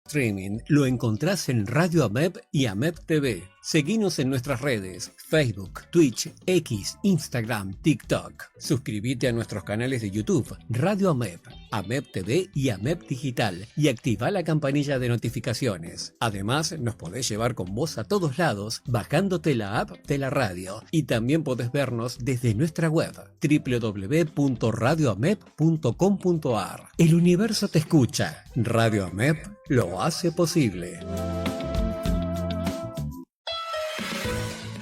Streaming lo encontrás en Radio AMEP y AMEP TV. Seguinos en nuestras redes, Facebook, Twitch, X, Instagram, TikTok. Suscríbete a nuestros canales de YouTube, Radio AMEP, AMEP TV y AMEP Digital, y activa la campanilla de notificaciones. Además, nos podés llevar con vos a todos lados bajándote la app de la radio. Y también podés vernos desde nuestra web, www.radioamep.com.ar. El universo te escucha. Radio AMEP lo hace posible.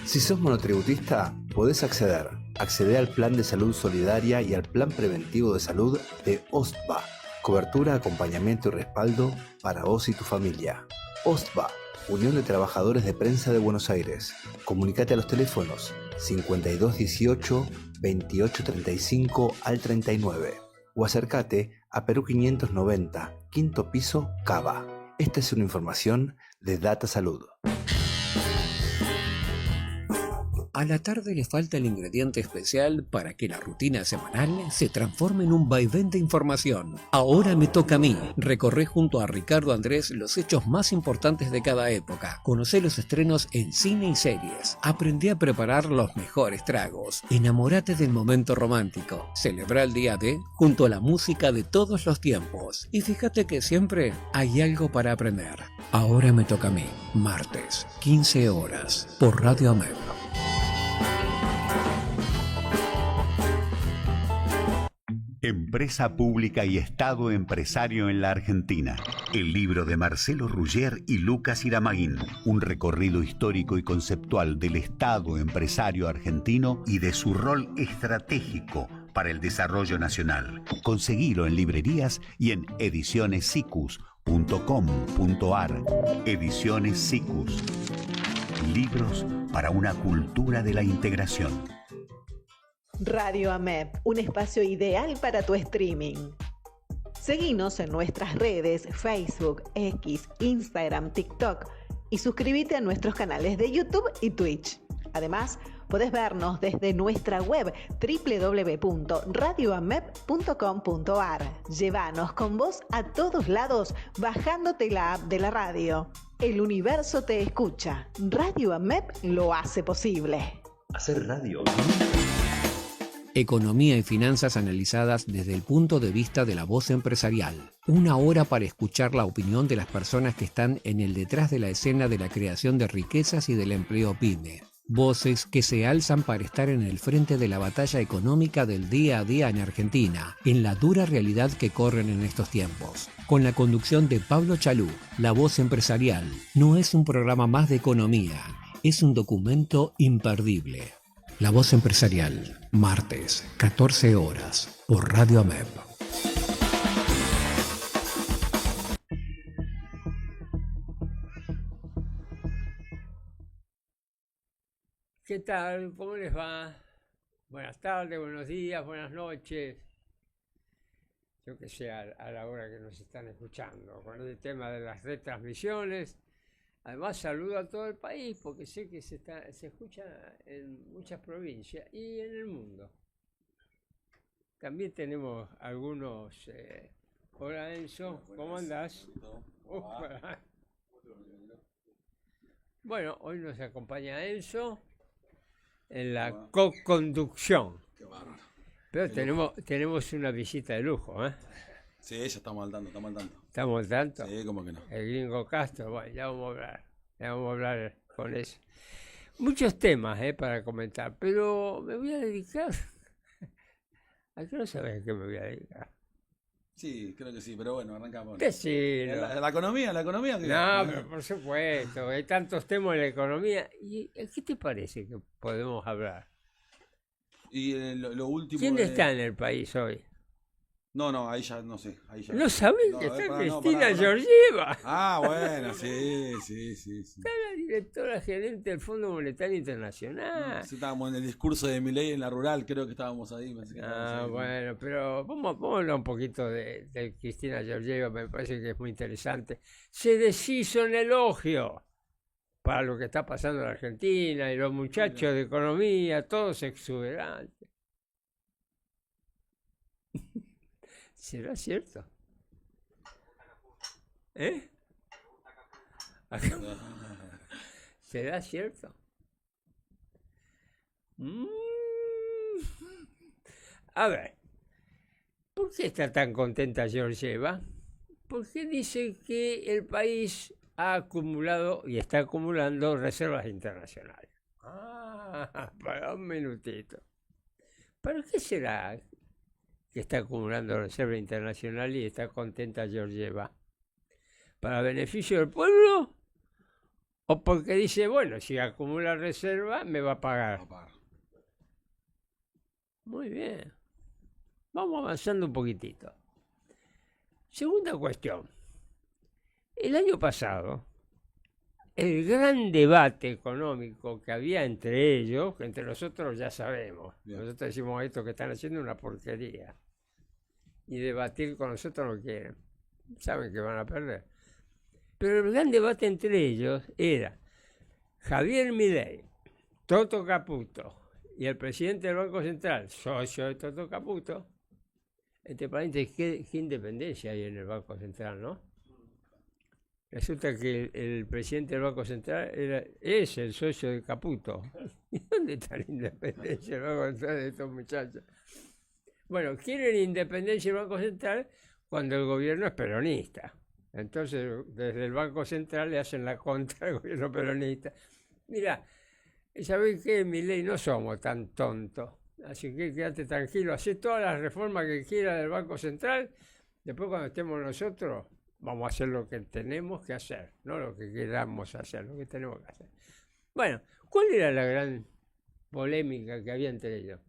Si sos monotributista, podés acceder. Accede al Plan de Salud Solidaria y al Plan Preventivo de Salud de OSTBA. Cobertura, acompañamiento y respaldo para vos y tu familia. OSTBA, Unión de Trabajadores de Prensa de Buenos Aires. Comunicate a los teléfonos 5218 2835 al 39 o acércate a Perú 590, quinto piso, Cava. Esta es una información de Data Salud. A la tarde le falta el ingrediente especial para que la rutina semanal se transforme en un vaivén de información. Ahora me toca a mí. Recorré junto a Ricardo Andrés los hechos más importantes de cada época. Conocé los estrenos en cine y series. Aprendí a preparar los mejores tragos. Enamórate del momento romántico. Celebra el día de junto a la música de todos los tiempos. Y fíjate que siempre hay algo para aprender. Ahora me toca a mí. Martes, 15 horas, por Radio AMEP. Empresa pública y Estado empresario en la Argentina. El libro de Marcelo Ruggier y Lucas Iramaguín. Un recorrido histórico y conceptual del Estado empresario argentino y de su rol estratégico para el desarrollo nacional. Conseguilo en librerías y en edicionessicus.com.ar. Ediciones Sicus. Libros para una cultura de la integración. Radio AMEP, un espacio ideal para tu streaming. Seguinos en nuestras redes Facebook, X, Instagram, TikTok y suscríbete a nuestros canales de YouTube y Twitch. Además, podés vernos desde nuestra web www.radioamep.com.ar. Llévanos con vos a todos lados bajándote la app de la radio. El universo te escucha. Radio AMEP lo hace posible. Hacer radio. Economía y finanzas analizadas desde el punto de vista de la voz empresarial. Una hora para escuchar la opinión de las personas que están en el detrás de la escena de la creación de riquezas y del empleo pyme. Voces que se alzan para estar en el frente de la batalla económica del día a día en Argentina, en la dura realidad que corren en estos tiempos. Con la conducción de Pablo Chalú, La Voz Empresarial no es un programa más de economía, es un documento imperdible. La Voz Empresarial, martes, 14 horas, por Radio AMEP. ¿Qué tal? ¿Cómo les va? Buenas tardes, buenos días, buenas noches. Yo que sé, a la hora que nos están escuchando, con el tema de las retransmisiones. Además saludo a todo el país porque sé que se escucha en muchas provincias y en el mundo. También tenemos algunos... Hola Enzo, ¿cómo andás? Bueno, hoy nos acompaña Enzo en la co-conducción. Pero tenemos una visita de lujo, ¿eh? Sí, ya estamos al tanto, estamos al tanto. ¿Estamos al tanto? Sí, ¿cómo que no? El gringo Castro, bueno, ya vamos a hablar con eso. Muchos temas para comentar, pero me voy a dedicar... ¿A qué no sabes a qué me voy a dedicar? Sí, creo que sí, pero bueno, arrancamos. Decilo. ¿La economía? ¿Qué? No, pero por supuesto, hay tantos temas en la economía. ¿Y qué te parece que podemos hablar? Y lo último... ¿Quién está en el país hoy? No, ahí ya no sé. ¿No sabés que está Cristina Georgieva? Ah, bueno, sí. Está la directora gerente del Fondo Monetario Internacional. Sí, estábamos en el discurso de Milei en la rural, creo que estábamos ahí. Bueno, pero vamos a hablar un poquito de Cristina Georgieva, me parece que es muy interesante. Se deshizo en elogio para lo que está pasando en Argentina y los muchachos de economía, todos exuberantes. ¿Será cierto? ¿Será cierto? Mm. A ver, ¿por qué está tan contenta Georgieva? Porque dice que el país ha acumulado y está acumulando reservas internacionales. Para un minutito. ¿Para qué será que está acumulando reservas internacionales y está contenta Georgieva? ¿Para beneficio del pueblo? ¿O porque dice, bueno, si acumula reserva, me va a pagar? Muy bien. Vamos avanzando un poquitito. Segunda cuestión. El año pasado, el gran debate económico que había entre ellos, que entre nosotros ya sabemos, bien. Nosotros decimos esto que están haciendo una porquería. Y debatir con nosotros no quieren. Saben que van a perder. Pero el gran debate entre ellos era Javier Milei, Toto Caputo y el presidente del Banco Central, socio de Toto Caputo. Entre paréntesis, ¿qué independencia hay en el Banco Central, no? Resulta que el presidente del Banco Central es el socio de Caputo. ¿Y dónde está la independencia del Banco Central de estos muchachos? Bueno, quieren independencia del Banco Central cuando el gobierno es peronista. Entonces, desde el Banco Central le hacen la contra al gobierno peronista. Mira, ¿sabés qué, Milei? No somos tan tontos. Así que quédate tranquilo, hacé todas las reformas que quieras del Banco Central. Después, cuando estemos nosotros, vamos a hacer lo que tenemos que hacer, no lo que queramos hacer, lo que tenemos que hacer. Bueno, ¿cuál era la gran polémica que había entre ellos?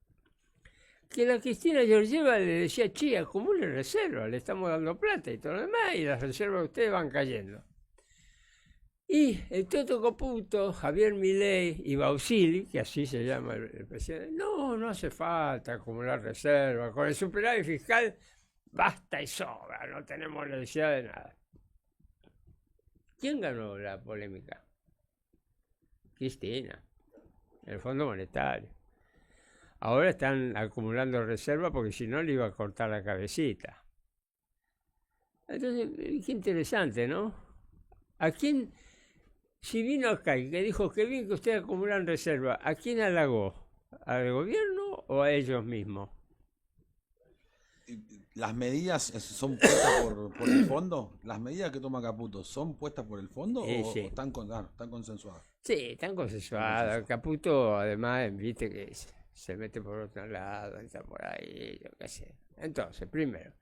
Que la Cristina Georgieva le decía, che, acumule reservas, le estamos dando plata y todo lo demás, y las reservas de ustedes van cayendo. Y el Toto Caputo, Javier Milei y Bausili, que así se llama el presidente, no hace falta acumular reservas, con el superávit fiscal basta y sobra, no tenemos necesidad de nada. ¿Quién ganó la polémica? Cristina, el Fondo Monetario. Ahora están acumulando reservas porque si no le iba a cortar la cabecita. Entonces, qué interesante, ¿no? ¿A quién, si vino acá y que dijo que bien que ustedes acumulan reservas, ¿a quién halagó? ¿Al gobierno o a ellos mismos? ¿Las medidas son puestas por el fondo? ¿Las medidas que toma Caputo son puestas por el fondo o sí. están consensuadas? Sí, están consensuadas. Caputo, además, viste que se mete por otro lado, está por ahí, yo qué sé. Entonces, primero,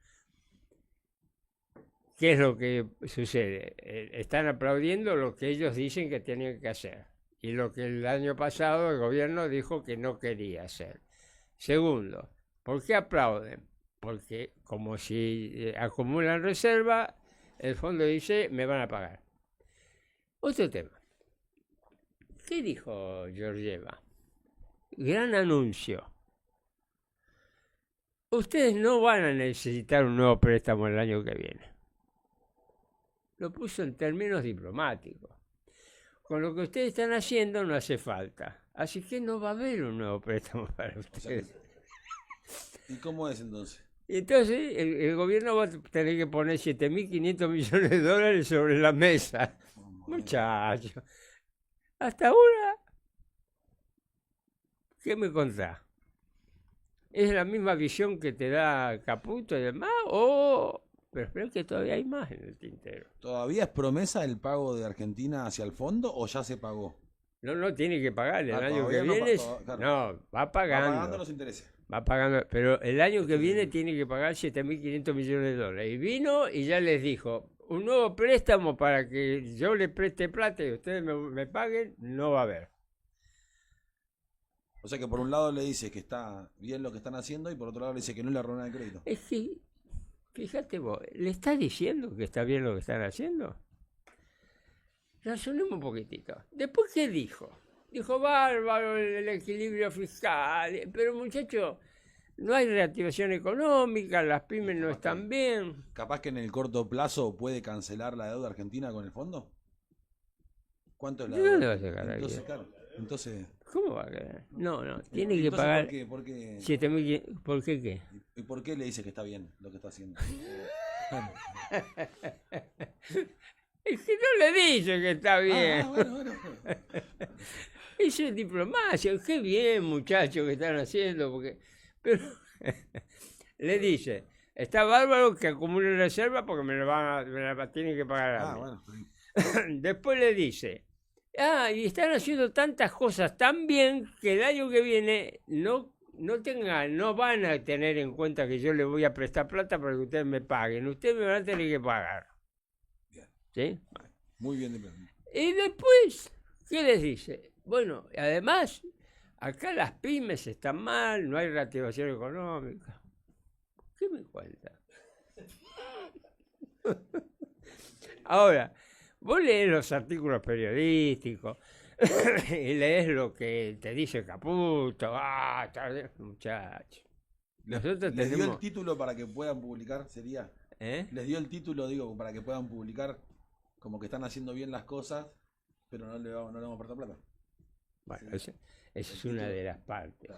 ¿qué es lo que sucede? Están aplaudiendo lo que ellos dicen que tienen que hacer y lo que el año pasado el gobierno dijo que no quería hacer. Segundo, ¿por qué aplauden? Porque como si acumulan reserva, el fondo dice, me van a pagar. Otro tema. ¿Qué dijo Georgieva? Gran anuncio. Ustedes no van a necesitar un nuevo préstamo el año que viene. Lo puso en términos diplomáticos. Con lo que ustedes están haciendo no hace falta. Así que no va a haber un nuevo préstamo para ustedes. ¿Y cómo es entonces? Entonces el gobierno va a tener que poner 7.500 millones de dólares sobre la mesa. Muchachos. Hasta ahora, ¿qué me contás? ¿Es la misma visión que te da Caputo y demás? Pero espero que todavía hay más en el tintero. ¿Todavía es promesa el pago de Argentina hacia el fondo o ya se pagó? No tiene que pagar. El año que no viene, claro. no, va pagando. Va pagando los intereses. Va pagando, pero el año que viene tiene que pagar 7.500 millones de dólares. Y vino y ya les dijo, un nuevo préstamo para que yo le preste plata y ustedes me paguen, no va a haber. O sea que por un lado le dice que está bien lo que están haciendo y por otro lado le dice que no le arruina el crédito. Es que, fíjate vos, ¿le está diciendo que está bien lo que están haciendo? Razonemos un poquitito. ¿Después qué dijo? Dijo, bárbaro el equilibrio fiscal, pero muchachos, no hay reactivación económica, las pymes no están bien. ¿Capaz que en el corto plazo puede cancelar la deuda argentina con el fondo? ¿Cuánto es la ¿De deuda? dónde va a sacar ahí? Entonces, claro, entonces... ¿Cómo va a quedar? No, tiene que pagar... ¿Por qué? 7.500, ¿por qué qué? ¿Y por qué le dice que está bien lo que está haciendo? Es que no le dice que está bien. Bueno. Eso es diplomacia. Qué bien, muchachos, que están haciendo. Pero le dice, está bárbaro que acumule reserva porque me la tienen que pagar a mí. Bueno. Después le dice, y están haciendo tantas cosas tan bien que el año que viene no van a tener en cuenta que yo les voy a prestar plata para que ustedes me paguen. Ustedes me van a tener que pagar. Bien. ¿Sí? Muy bien de plan. Y después, ¿qué les dice? Bueno, además, acá las pymes están mal, no hay reactivación económica. ¿Qué me cuenta? Ahora, vos lees los artículos periodísticos y lees lo que te dice Caputo. Muchacho. Nosotros ¿Les dio tenemos... el título para que puedan publicar? Sería. Les dio el título, digo, para que puedan publicar como que están haciendo bien las cosas, pero no le vamos a aportar plata. Bueno, esa es una de las partes,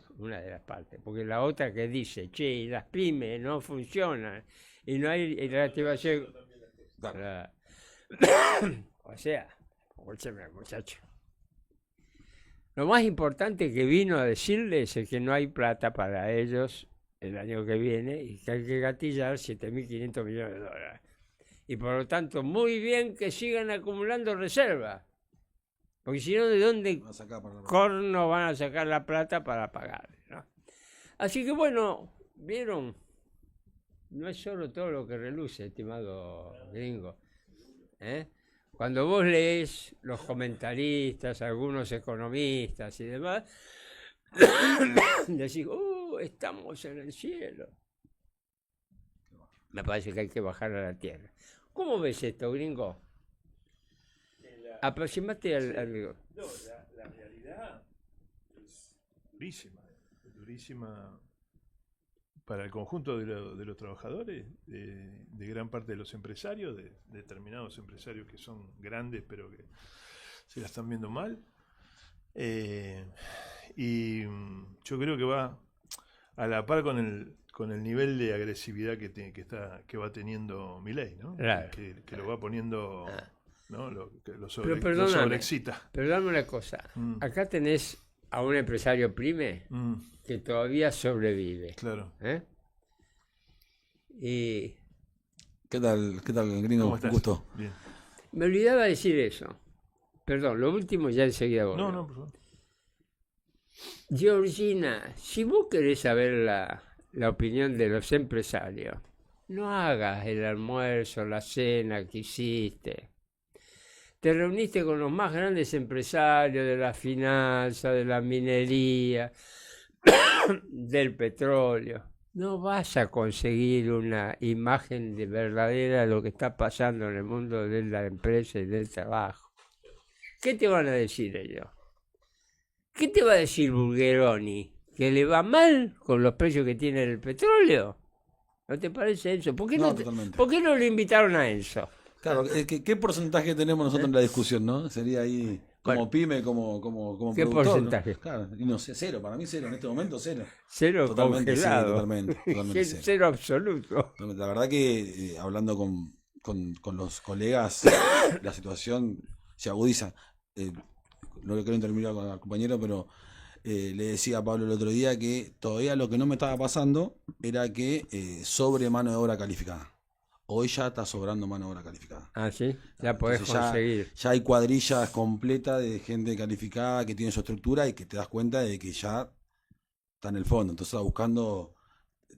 porque la otra que dice, che, las pymes no funcionan y no hay reactivación. Claro. O sea, escúcheme, muchacho. Lo más importante que vino a decirles es que no hay plata para ellos el año que viene y que hay que gatillar 7.500 millones de dólares. Y por lo tanto, muy bien que sigan acumulando reservas. Porque si no, ¿de dónde corno van a sacar la plata para pagar? ¿No? Así que bueno, ¿vieron? No es solo todo lo que reluce, estimado gringo. Cuando vos lees los comentaristas, algunos economistas y demás, decís, estamos en el cielo. Me parece que hay que bajar a la tierra. ¿Cómo ves esto, gringo? Aproximate al... No, la realidad es durísima para el conjunto de los trabajadores, de gran parte de los empresarios, de determinados empresarios que son grandes pero que se la están viendo mal. Y yo creo que va a la par con el nivel de agresividad que va teniendo Milei, ¿no? Claro. Que lo va poniendo... ¿no? Lo Pero sobreexcita. Perdóname una cosa. Acá tenés a un empresario pyme que todavía sobrevive. Claro. Y... ¿Qué tal, gringo? ¿Cómo estás? Gusto. Bien. Me olvidaba decir eso. Perdón, lo último ya enseguida voy. No, por favor. Georgina, si vos querés saber la opinión de los empresarios, no hagas el almuerzo, la cena que hiciste. Te reuniste con los más grandes empresarios de la finanza, de la minería, del petróleo. No vas a conseguir una imagen verdadera de lo que está pasando en el mundo de la empresa y del trabajo. ¿Qué te van a decir ellos? ¿Qué te va a decir Bulgeroni? ¿Que le va mal con los precios que tiene el petróleo? ¿No te parece, Enzo? ¿Por qué no lo invitaron a Enzo? Claro, ¿qué porcentaje tenemos nosotros en la discusión, no? Sería ahí como pyme, como ¿qué productor, porcentaje? ¿no? Claro, y no sé, cero, para mí cero, en este momento cero. Cero Totalmente, congelado. sí, totalmente cero. Cero absoluto. La verdad que hablando con los colegas, la situación se agudiza. No quiero interminar con el compañero, pero le decía a Pablo el otro día que todavía lo que no me estaba pasando era que sobre mano de obra calificada. Hoy ya está sobrando mano de obra calificada. Ah, sí, ya podés conseguir. Ya hay cuadrillas completas de gente calificada que tiene su estructura y que te das cuenta de que ya está en el fondo. Entonces está buscando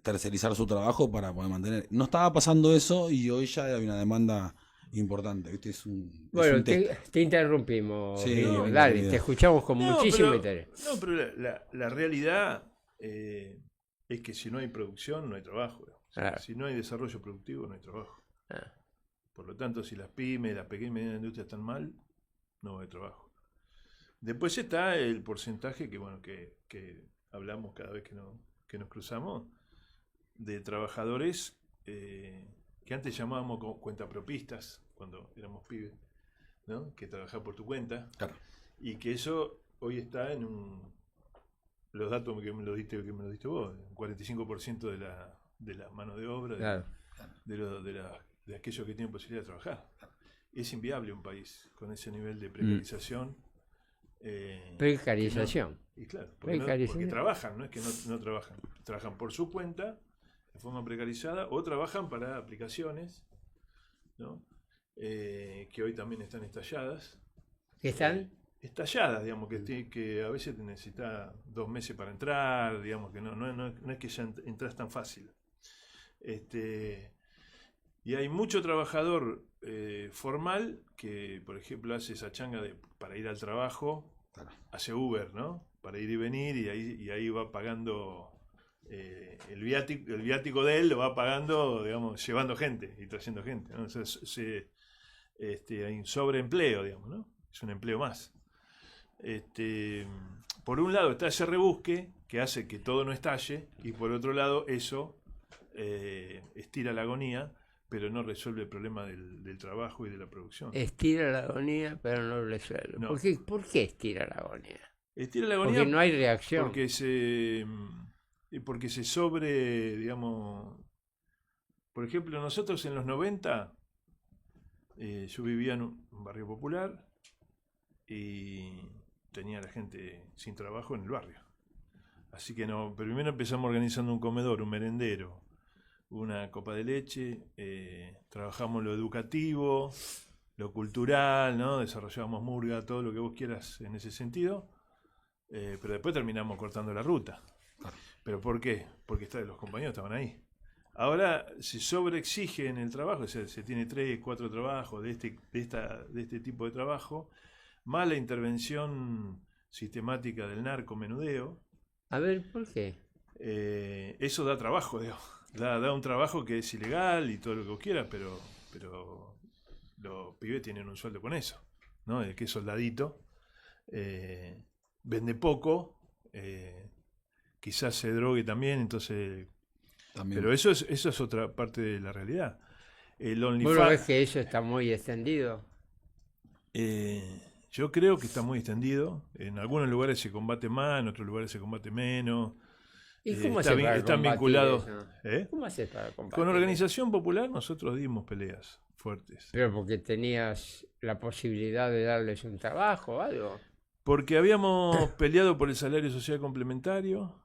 tercerizar su trabajo para poder mantener. No estaba pasando eso y hoy ya hay una demanda importante. ¿Viste? Bueno, te interrumpimos. Sí, dale, te escuchamos con muchísimo interés. No, pero la realidad es que si no hay producción, no hay trabajo. Si no hay desarrollo productivo, no hay trabajo. Por lo tanto, si las pymes, las pequeñas y medianas industrias están mal, no hay trabajo. Después está el porcentaje que hablamos cada vez que nos cruzamos, de trabajadores que antes llamábamos cuentapropistas, cuando éramos pibes, ¿no? Que trabajaba por tu cuenta. Claro. Y que eso hoy está en los datos que me lo diste vos, un 45% de la mano de obra, Claro. de aquellos que tienen posibilidad de trabajar. es inviable un país con ese nivel de precarización. Precarización. Y claro, porque trabajan, no es que no trabajan. Trabajan por su cuenta, de forma precarizada, o trabajan para aplicaciones, ¿no? Que hoy también están estalladas. ¿Qué están? Estalladas, digamos, que a veces te necesita 2 meses para entrar, digamos, que no es que ya entras tan fácil. Y hay mucho trabajador formal que, por ejemplo, hace esa changa para ir al trabajo, claro. Hace Uber, ¿no? Para ir y venir, y ahí va pagando el viático de él, lo va pagando, digamos, llevando gente y trayendo gente, ¿no? Entonces, hay un sobreempleo, digamos, ¿no? Es un empleo más. Por un lado está ese rebusque que hace que todo no estalle, y por otro lado eso estira la agonía, pero no resuelve el problema del trabajo y de la producción. Estira la agonía, pero no lo resuelve. No. ¿Por qué estira la agonía? Estira la agonía porque no hay reacción. Porque se digamos... Por ejemplo, nosotros en los 90, yo vivía en un barrio popular y tenía a la gente sin trabajo en el barrio. Así que primero empezamos organizando un comedor, un merendero, una copa de leche, trabajamos lo educativo, lo cultural, ¿no? Desarrollábamos murga, todo lo que vos quieras en ese sentido, pero después terminamos cortando la ruta. ¿Pero por qué? Porque los compañeros estaban ahí. Ahora se sobreexige en el trabajo, o sea, se tiene 3, 4 trabajos de este tipo de trabajo, más la intervención sistemática del narcomenudeo. A ver, ¿por qué? Eso da trabajo, digamos. Da un trabajo que es ilegal y todo lo que vos quieras, pero los pibes tienen un sueldo con eso, ¿no? El que es soldadito, vende poco, quizás se drogue también, entonces... También. Pero eso es otra parte de la realidad. ¿Vos ves que eso está muy extendido? Yo creo que está muy extendido. En algunos lugares se combate más, en otros lugares se combate menos. ¿Y cómo están vinculados? ¿Cómo haces para combatir? Con Organización Popular nosotros dimos peleas fuertes. ¿Pero porque tenías la posibilidad de darles un trabajo o algo? Porque habíamos peleado por el salario social complementario,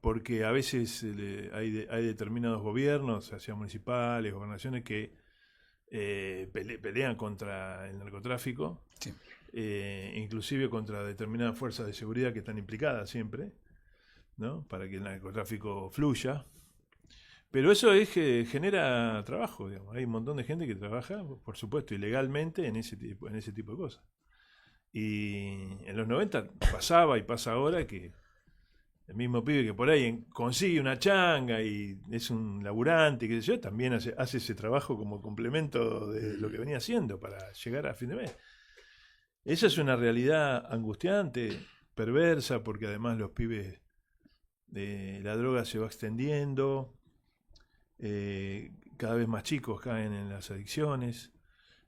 porque a veces hay determinados gobiernos, ya sea municipales, gobernaciones, que pelean contra el narcotráfico, sí. Inclusive contra determinadas fuerzas de seguridad que están implicadas siempre, ¿no? Para que el narcotráfico fluya. Pero eso genera trabajo, digamos. Hay un montón de gente que trabaja, por supuesto, ilegalmente en ese tipo de cosas. Y en los 90 pasaba y pasa ahora que el mismo pibe que por ahí consigue una changa y es un laburante, qué sé yo, también hace ese trabajo como complemento de lo que venía haciendo para llegar a fin de mes. Esa es una realidad angustiante, perversa, porque además los pibes, la droga se va extendiendo, cada vez más chicos caen en las adicciones.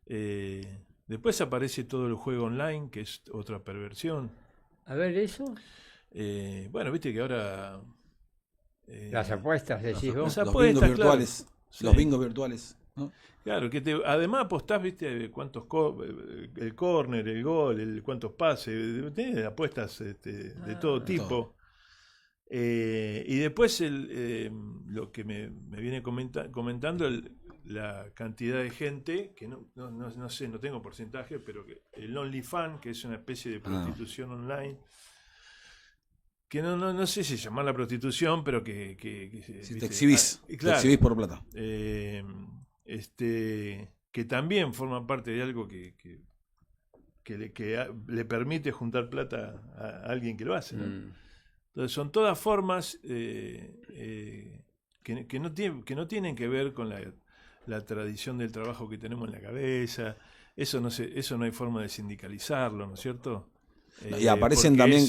Después aparece todo el juego online, que es otra perversión. A ver, ¿eso? Bueno, viste que ahora... las apuestas, decís vos. Los bingos virtuales. Claro. Los bingos virtuales, ¿no? Claro, que además apostás, viste, cuántos el córner, el gol, cuántos pases, tenés apuestas de todo tipo. Y después lo que me viene comentando, la cantidad de gente, que no sé, no tengo porcentaje, pero que el OnlyFans, que es una especie de prostitución online, que no sé si llamarla prostitución, pero que si te exhibís, claro, te exhibís por plata. Que también forma parte de algo que le permite juntar plata a alguien que lo hace, ¿no? Entonces son todas formas que no tienen que ver con la tradición del trabajo que tenemos en la cabeza. Eso no hay forma de sindicalizarlo, ¿no es cierto? Y aparecen también,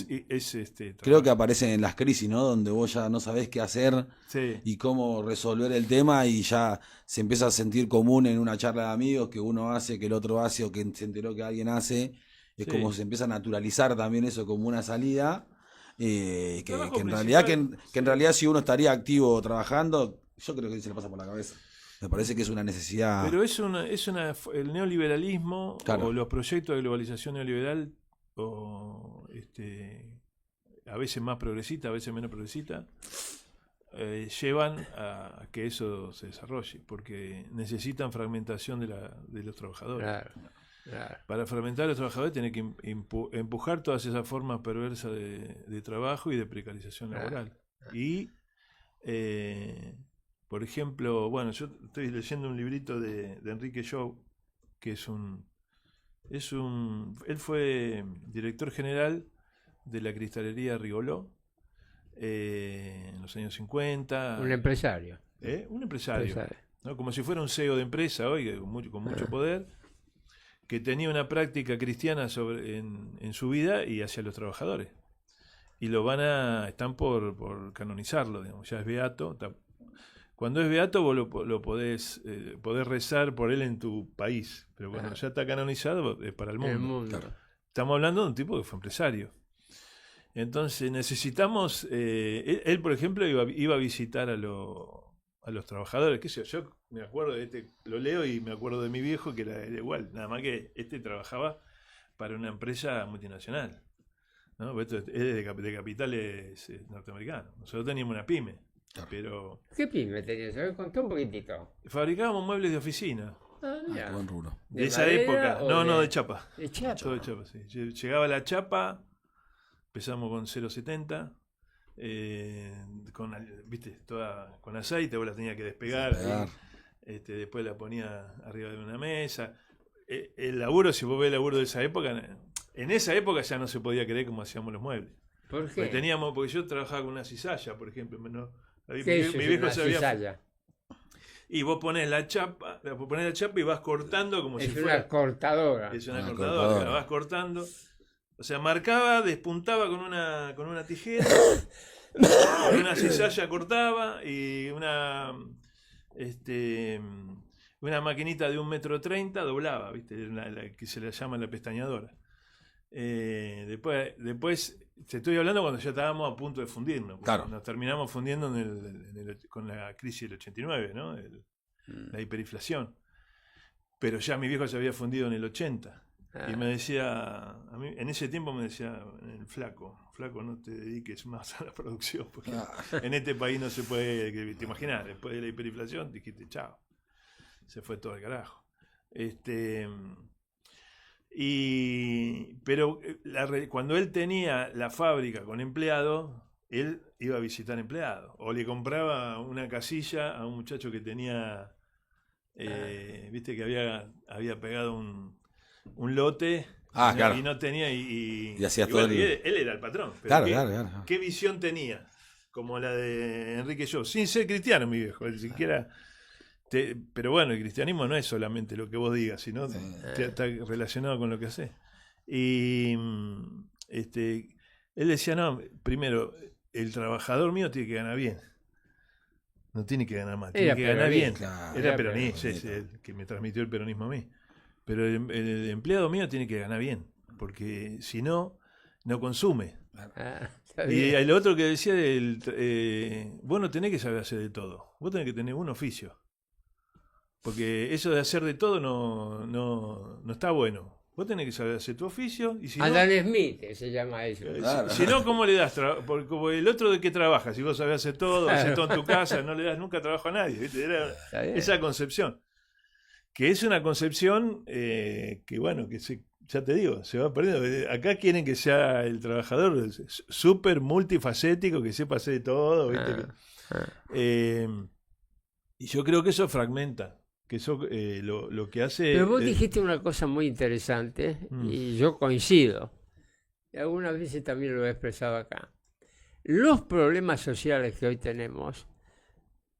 creo que aparecen en las crisis, ¿no? Donde vos ya no sabés qué hacer, sí, y cómo resolver el tema, y ya se empieza a sentir común en una charla de amigos que uno hace, que el otro hace, o que se enteró que alguien hace. Es sí, como se empieza a naturalizar también eso como una salida, que en realidad si uno estaría activo trabajando, yo creo que se le pasa por la cabeza. Me parece que es una necesidad. Pero el neoliberalismo, Claro. o los proyectos de globalización neoliberal, a veces más progresista, a veces menos progresista, llevan a que eso se desarrolle, porque necesitan fragmentación de los trabajadores. Claro. Para fragmentar a los trabajadores tiene que empujar todas esas formas perversas de trabajo y de precarización laboral. Y, por ejemplo, bueno, yo estoy leyendo un librito de Enrique Jou, que él fue director general de la cristalería Rigoló en los años 50. Un empresario. Un empresario. ¿No? Como si fuera un CEO de empresa hoy, con mucho poder, que tenía una práctica cristiana en su vida y hacia los trabajadores. Y están por canonizarlo, digamos, ya es beato. Cuando es beato vos lo podés rezar por él en tu país, pero cuando ya está canonizado es para el mundo. Claro. Estamos hablando de un tipo que fue empresario. Entonces necesitamos, él por ejemplo iba a visitar a los trabajadores, qué sé yo me acuerdo de lo leo y me acuerdo de mi viejo que era igual, nada más que trabajaba para una empresa multinacional, ¿no? Esto es de capitales norteamericanos. Nosotros teníamos una pyme, pero ¿Qué pyme tenías? A ver, contá un poquitito. fabricábamos muebles de oficina. Mira. Buen rubro. De esa madera época, o no, de chapa. De chapa. Todo de chapa, sí. Llegaba la chapa, empezamos con 0,70, viste, toda con aceite, vos la tenías que despegar. Después la ponía arriba de una mesa. El laburo, si vos ves el laburo de esa época, en esa época ya no se podía creer cómo hacíamos los muebles. ¿Por qué? Porque yo trabajaba con una cizalla, por ejemplo. ¿No? ¿Qué es mi viejo una sabía. cizalla? Y vos pones la chapa y vas cortando como si Es fuera. una cortadora. Es una Una cortadora, cortadora. la vas cortando. O sea, marcaba, despuntaba con una tijera, con una cizalla cortaba y una maquinita de 1,30 m doblaba, ¿viste? La que se le llama la pestañadora. Después, te estoy hablando cuando ya estábamos a punto de fundirnos. Claro. Nos terminamos fundiendo con la crisis del 89, ¿no? La hiperinflación. Pero ya mi viejo se había fundido en el 80. Y me decía, a mí, en ese tiempo me decía, flaco, no te dediques más a la producción, porque en este país no se puede, te imaginas, después de la hiperinflación dijiste, chao, se fue todo al carajo. Pero cuando él tenía la fábrica con empleados, él iba a visitar empleados, o le compraba una casilla a un muchacho que tenía, viste que había pegado un lote claro. y no tenía y hacías todo él era el patrón, pero claro. ¿qué visión tenía? Como la de Enrique Jou, sin ser cristiano, mi viejo, ni siquiera pero bueno, el cristianismo no es solamente lo que vos digas, sino está relacionado con lo que haces. Y él decía, no, primero, el trabajador mío tiene que ganar bien, no tiene que ganar mal, tiene que ganar bien. Claro. Era peronista, es el que me transmitió el peronismo a mí. Pero el empleado mío tiene que ganar bien, porque si no, no consume. Y el otro que decía, vos no tenés que saber hacer de todo, vos tenés que tener un oficio. Porque eso de hacer de todo no está bueno. Vos tenés que saber hacer tu oficio. Y si Adam Smith se llama eso. Claro. Si no, ¿cómo le das trabajo? Porque como el otro de que trabaja, si vos sabés hacer todo, hacer todo en tu casa, no le das nunca trabajo a nadie. ¿Viste? Era esa concepción. Que es una concepción que, bueno, ya te digo, se va perdiendo. Acá quieren que sea el trabajador súper multifacético, que sepa hacer de todo. ¿Viste? Y yo creo que eso fragmenta. Que eso lo que hace. Pero vos dijiste una cosa muy interesante y yo coincido. Y algunas veces también lo he expresado acá. Los problemas sociales que hoy tenemos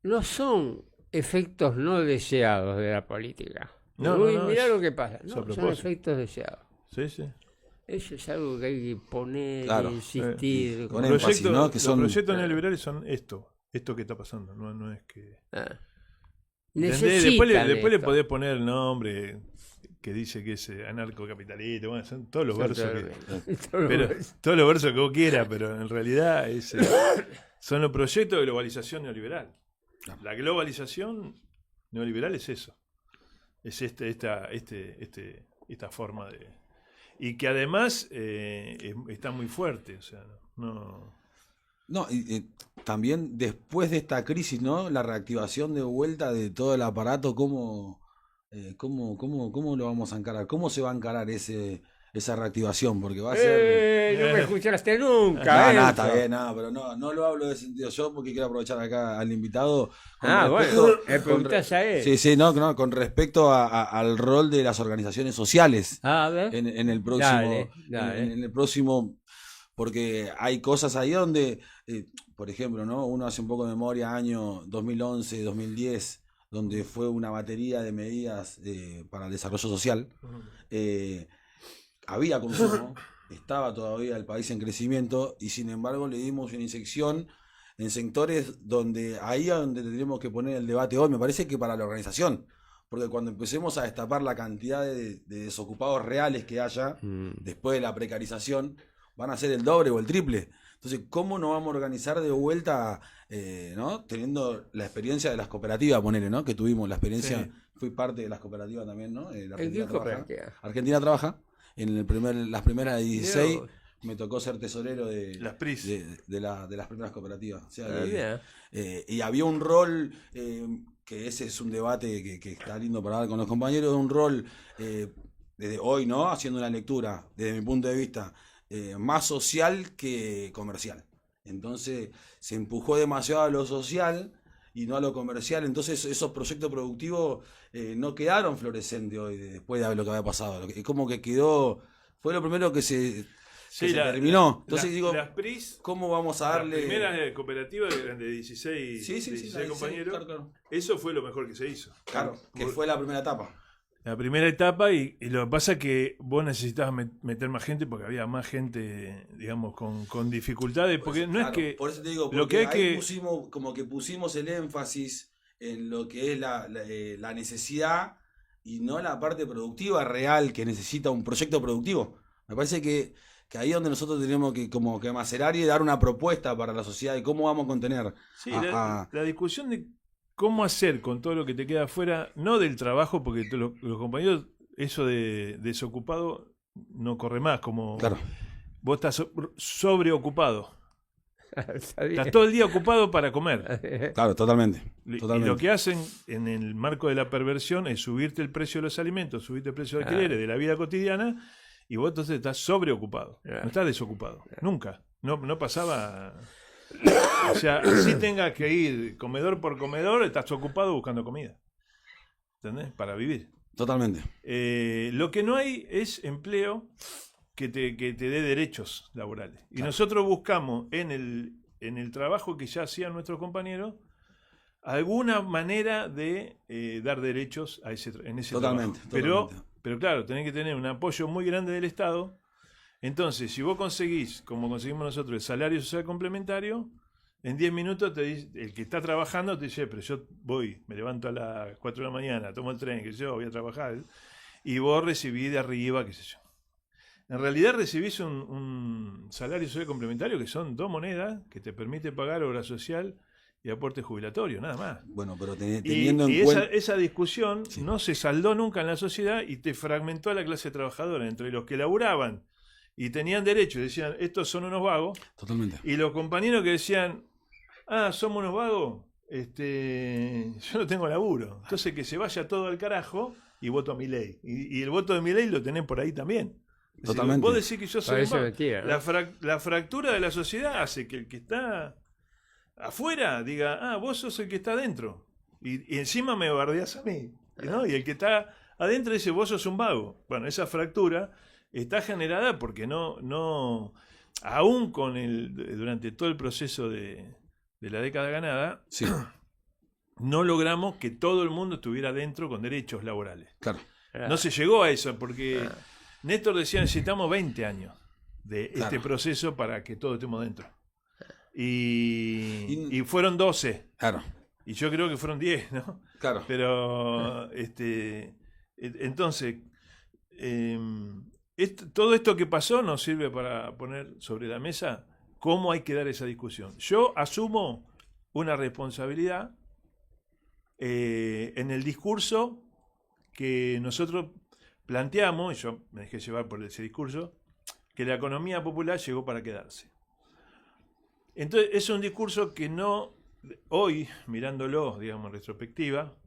no son efectos no deseados de la política. Mirá lo que pasa. No, son efectos deseados. Sí. Eso es algo que hay que poner, insistir. Con énfasis, ¿no? Que los proyectos neoliberales son esto que está pasando. No es que. Después le podés poner el nombre que dice que es anarcocapitalista, bueno, son todos los versos todos los versos que vos quieras, pero en realidad son los proyectos de globalización neoliberal. La globalización Neoliberal es eso. Es esta forma de... Y que además está muy fuerte, o sea, no... No, también después de esta crisis, ¿no? La reactivación de vuelta de todo el aparato, ¿cómo lo vamos a encarar? ¿Cómo se va a encarar esa reactivación? Porque va a ser... No me escuchaste nunca. No, está bien, pero no lo hablo de sentido yo porque quiero aprovechar acá al invitado. Bueno, le preguntás a él. Sí, no, con respecto al rol de las organizaciones sociales A ver. en el próximo... Dale. En el próximo... Porque hay cosas ahí donde, por ejemplo, ¿no? Uno hace un poco de memoria, año 2011, 2010, donde fue una batería de medidas para el desarrollo social. Había consumo, estaba todavía el país en crecimiento y sin embargo le dimos una inyección en sectores donde ahí es donde tendríamos que poner el debate hoy. Me parece que para la organización, porque cuando empecemos a destapar la cantidad de desocupados reales que haya después de la precarización, van a ser el doble o el triple. Entonces, ¿cómo nos vamos a organizar de vuelta, ¿no? Teniendo la experiencia de las cooperativas, ponele, ¿no? Que tuvimos la experiencia, sí. Fui parte de las cooperativas también, ¿no? Argentina Trabaja. En las primeras de 16 me tocó ser tesorero de las PRIS, de las primeras cooperativas. O sea, y había un rol, que ese es un debate que está lindo para hablar con los compañeros, un rol, desde hoy, ¿no? Haciendo una lectura, desde mi punto de vista, más social que comercial. Entonces se empujó demasiado a lo social y no a lo comercial. Entonces esos proyectos productivos no quedaron florescentes hoy después de lo que había pasado. Como que quedó, fue lo primero que se terminó. Entonces digo, las PRIS, ¿cómo vamos a darle? Las primeras cooperativas eran de 16 compañeros. Claro. Eso fue lo mejor que se hizo. Claro, que fue la primera etapa. La primera etapa, y lo que pasa es que vos necesitabas meter más gente porque había más gente, digamos, con dificultades. Porque pues, no es que. Por eso te digo, porque ahí pusimos el énfasis en lo que es la necesidad y no la parte productiva real que necesita un proyecto productivo. Me parece que ahí es donde nosotros tenemos que como que macerar y dar una propuesta para la sociedad de cómo vamos a contener. Sí, la discusión de cómo hacer con todo lo que te queda afuera, no del trabajo, porque los compañeros, eso de desocupado no corre más, como claro. Vos estás sobreocupado. Estás todo el día ocupado para comer. Claro, totalmente. Y lo que hacen en el marco de la perversión es subirte el precio de los alimentos, subirte el precio de alquileres, de la vida cotidiana, y vos entonces estás sobreocupado. No estás desocupado. Nunca. No pasaba... O sea, si tengas que ir comedor por comedor, estás ocupado buscando comida. ¿Entendés? Para vivir. Totalmente. Lo que no hay es empleo que te dé derechos laborales. Y nosotros buscamos en el trabajo que ya hacían nuestros compañeros alguna manera de dar derechos en ese totalmente, trabajo. Pero claro, tenés que tener un apoyo muy grande del Estado. Entonces, si vos conseguís, como conseguimos nosotros, el salario social complementario, en 10 minutos el que está trabajando te dice, pero yo me levanto a las 4 de la mañana, tomo el tren, voy a trabajar, y vos recibís de arriba, qué sé yo. En realidad recibís un salario social complementario que son 2 monedas que te permite pagar obra social y aporte jubilatorio, nada más. Bueno, pero teniendo en cuenta... esa discusión no se saldó nunca en la sociedad y te fragmentó a la clase trabajadora entre los que laburaban y tenían derecho, decían, estos son unos vagos. Totalmente. Y los compañeros que decían, somos unos vagos, yo no tengo laburo. Entonces que se vaya todo al carajo y voto a Milei. Y el voto de Milei lo tenés por ahí también. Totalmente. Vos decís que yo soy un vago. Mentira, ¿no? La fractura de la sociedad hace que el que está afuera diga, vos sos el que está adentro. Y encima me bardeás a mí. ¿No? Y el que está adentro dice, vos sos un vago. Bueno, esa fractura está generada porque no aún durante todo el proceso de la década ganada, sí. No logramos que todo el mundo estuviera dentro con derechos laborales. Claro. No se llegó a eso porque Néstor decía, necesitamos 20 años de este proceso para que todos estemos dentro. Y fueron 12. Claro. Y yo creo que fueron 10, ¿no? Claro. Pero, entonces... todo esto que pasó nos sirve para poner sobre la mesa cómo hay que dar esa discusión. Yo asumo una responsabilidad en el discurso que nosotros planteamos, y yo me dejé llevar por ese discurso, que la economía popular llegó para quedarse. Entonces, es un discurso que no, hoy, mirándolo, digamos, en retrospectiva,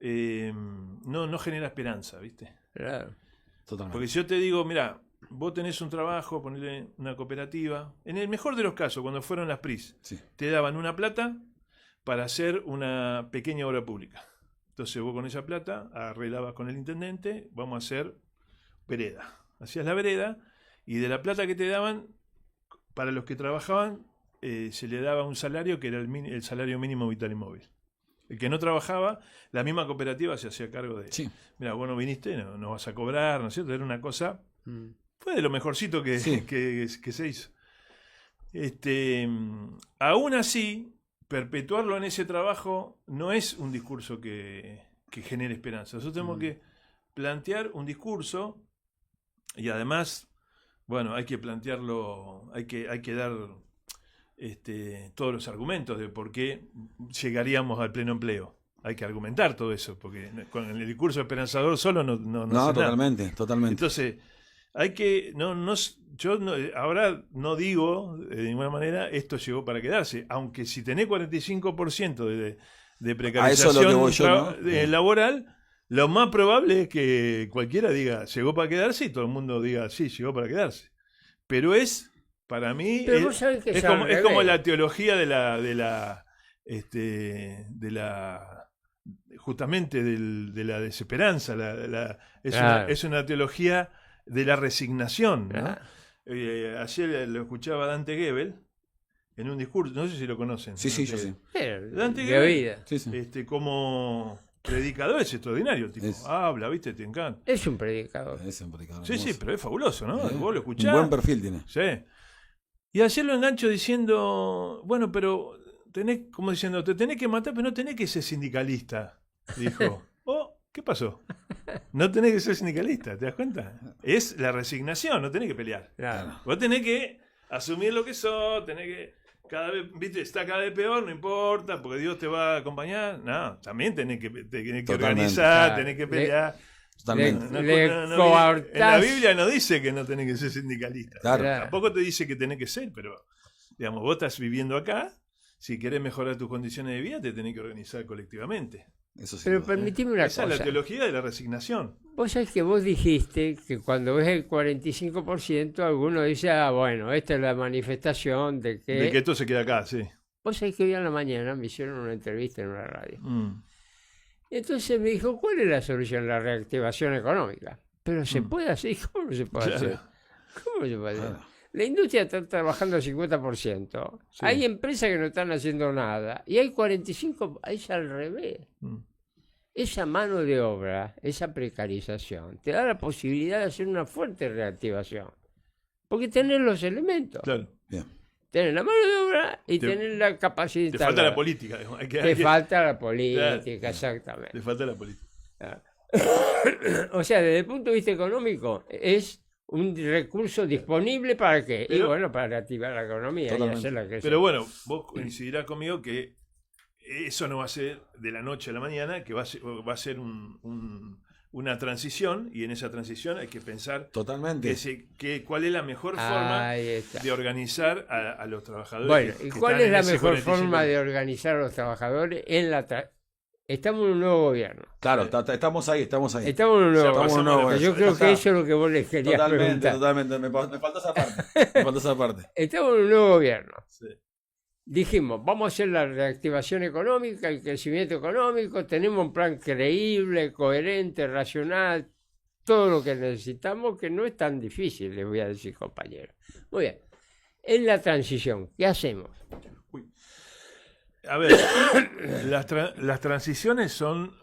no genera esperanza, ¿viste? Claro. Totalmente. Porque si yo te digo, mira, vos tenés un trabajo, ponele una cooperativa, en el mejor de los casos, cuando fueron las PRIS, Sí. te daban una plata para hacer una pequeña obra pública. Entonces vos con esa plata arreglabas con el intendente, vamos a hacer vereda. Hacías la vereda y de la plata que te daban, para los que trabajaban, se le daba un salario que era el salario mínimo vital y móvil. El que no trabajaba, la misma cooperativa se hacía cargo de... Sí. Mira, vos no viniste, no vas a cobrar, ¿no es cierto? Era una cosa... Fue de lo mejorcito que se hizo. Aún así, perpetuarlo en ese trabajo no es un discurso que genere esperanza. Nosotros tenemos que plantear un discurso y además, bueno, hay que plantearlo, hay que dar todos los argumentos de por qué llegaríamos al pleno empleo. Hay que argumentar todo eso, porque con el discurso esperanzador solo no totalmente, nada. Totalmente. Entonces, hay que, yo ahora no digo de ninguna manera esto llegó para quedarse, aunque si tenés 45% de precarización eso es lo que voy yo, ¿no? Laboral, lo más probable es que cualquiera diga llegó para quedarse y todo el mundo diga sí, llegó para quedarse. Pero es, para mí, es como la teología de la justamente de la desesperanza, es una teología de la resignación, ¿no? Ayer lo escuchaba Dante Gebel en un discurso, no sé si lo conocen. Sí, yo sí. Dante Gebel, como predicador es extraordinario, tipo, habla, ¿viste? Te encanta. Es un predicador. Sí, pero es fabuloso, ¿no? Vos lo escuchás. Un buen perfil tiene. Sí. Y ayer lo engancho diciendo, bueno, pero como diciendo, te tenés que matar, pero no tenés que ser sindicalista, dijo. ¿Qué pasó? No tenés que ser sindicalista, ¿te das cuenta? Es la resignación, no tenés que pelear. Claro. Vos tenés que asumir lo que sos, tenés que cada vez, viste, está cada vez peor, no importa, porque Dios te va a acompañar. No, también tenés que organizar, claro. Tenés que pelear. Totalmente. En la Biblia no dice que no tenés que ser sindicalista. Claro. Tampoco te dice que tenés que ser, pero digamos, vos estás viviendo acá, si querés mejorar tus condiciones de vida, te tenés que organizar colectivamente. Eso sí. Pero permitime una Esa cosa. es la teología de la resignación. Vos sabés que vos dijiste que cuando ves el 45%, alguno dice, bueno, esta es la manifestación de que... De que esto se queda acá, sí. Vos sabés que hoy en la mañana me hicieron una entrevista en una radio. Entonces me dijo, ¿cuál es la solución? La reactivación económica. Pero ¿se puede hacer? ¿Cómo no se puede hacer? ¿Cómo no se puede hacer? La industria está trabajando al 50%. Sí. Hay empresas que no están haciendo nada. Y hay 45%. Es al revés. Esa mano de obra, esa precarización, te da la posibilidad de hacer una fuerte reactivación. Porque tenés los elementos. Claro. Bien. Tenés la mano de obra y tenés la capacidad. Te falta la política. Te falta la política, claro. Exactamente. Te falta la política. O sea, desde el punto de vista económico, es un recurso disponible para qué. Y bueno, para reactivar la economía. Totalmente. Y hacerla crecer. Pero bueno, vos coincidirás conmigo que eso no va a ser de la noche a la mañana, que va a ser una transición, y en esa transición hay que pensar totalmente cuál es la mejor forma de organizar a los trabajadores. Bueno, ¿y cuál es la mejor forma de organizar a los trabajadores? Estamos en un nuevo gobierno. Claro, estamos ahí. Estamos en un nuevo gobierno. Yo creo que eso es lo que vos les querías preguntar. Totalmente. Me falta esa parte. Estamos en un nuevo gobierno. Sí. Dijimos, vamos a hacer la reactivación económica, el crecimiento económico, tenemos un plan creíble, coherente, racional, todo lo que necesitamos, que no es tan difícil, les voy a decir, compañeros. Muy bien, en la transición, ¿qué hacemos? A ver, las transiciones son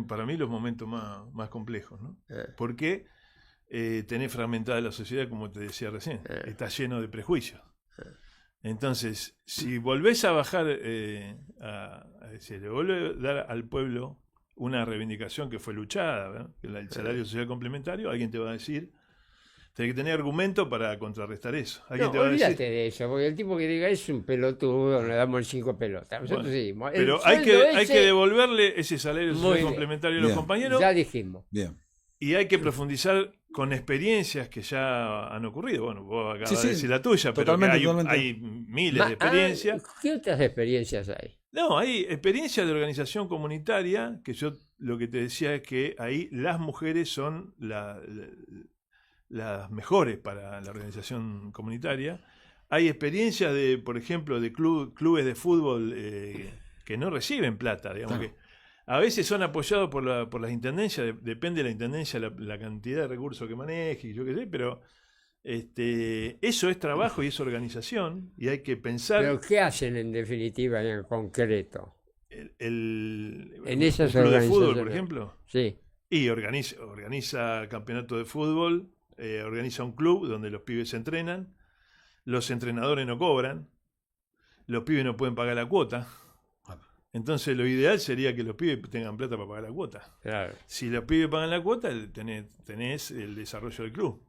para mí los momentos más complejos, ¿no? Porque tenés fragmentada la sociedad, como te decía recién, está lleno de prejuicios. Entonces, si volvés a bajar, le volvés a dar al pueblo una reivindicación que fue luchada, ¿verdad? El salario social complementario, alguien te va a decir, tenés que tener argumento para contrarrestar eso. No, te va a decir? olvídate de eso, porque el tipo que diga es un pelotudo, le damos 5 pelotas. Nosotros Bueno, seguimos. pero hay que devolverle ese salario social complementario a los compañeros. Ya dijimos. Bien. Y hay que profundizar con experiencias que ya han ocurrido. Bueno, vos acabas de decir la tuya, pero hay miles de experiencias. ¿Qué otras experiencias hay? No, hay experiencias de organización comunitaria, que yo lo que te decía es que ahí las mujeres son las mejores para la organización comunitaria. Hay experiencias de, por ejemplo, de clubes de fútbol que no reciben plata, digamos, que a veces son apoyados por las intendencias, depende de la intendencia la cantidad de recursos que maneje, y yo qué sé, pero eso es trabajo y es organización, y hay que pensar... ¿Pero qué hacen en definitiva, en concreto? En esas club de fútbol, por ejemplo. Sí. Y organiza campeonato de fútbol, organiza un club donde los pibes se entrenan, los entrenadores no cobran, los pibes no pueden pagar la cuota. Entonces lo ideal sería que los pibes tengan plata para pagar la cuota. Claro. Si los pibes pagan la cuota, tenés el desarrollo del club.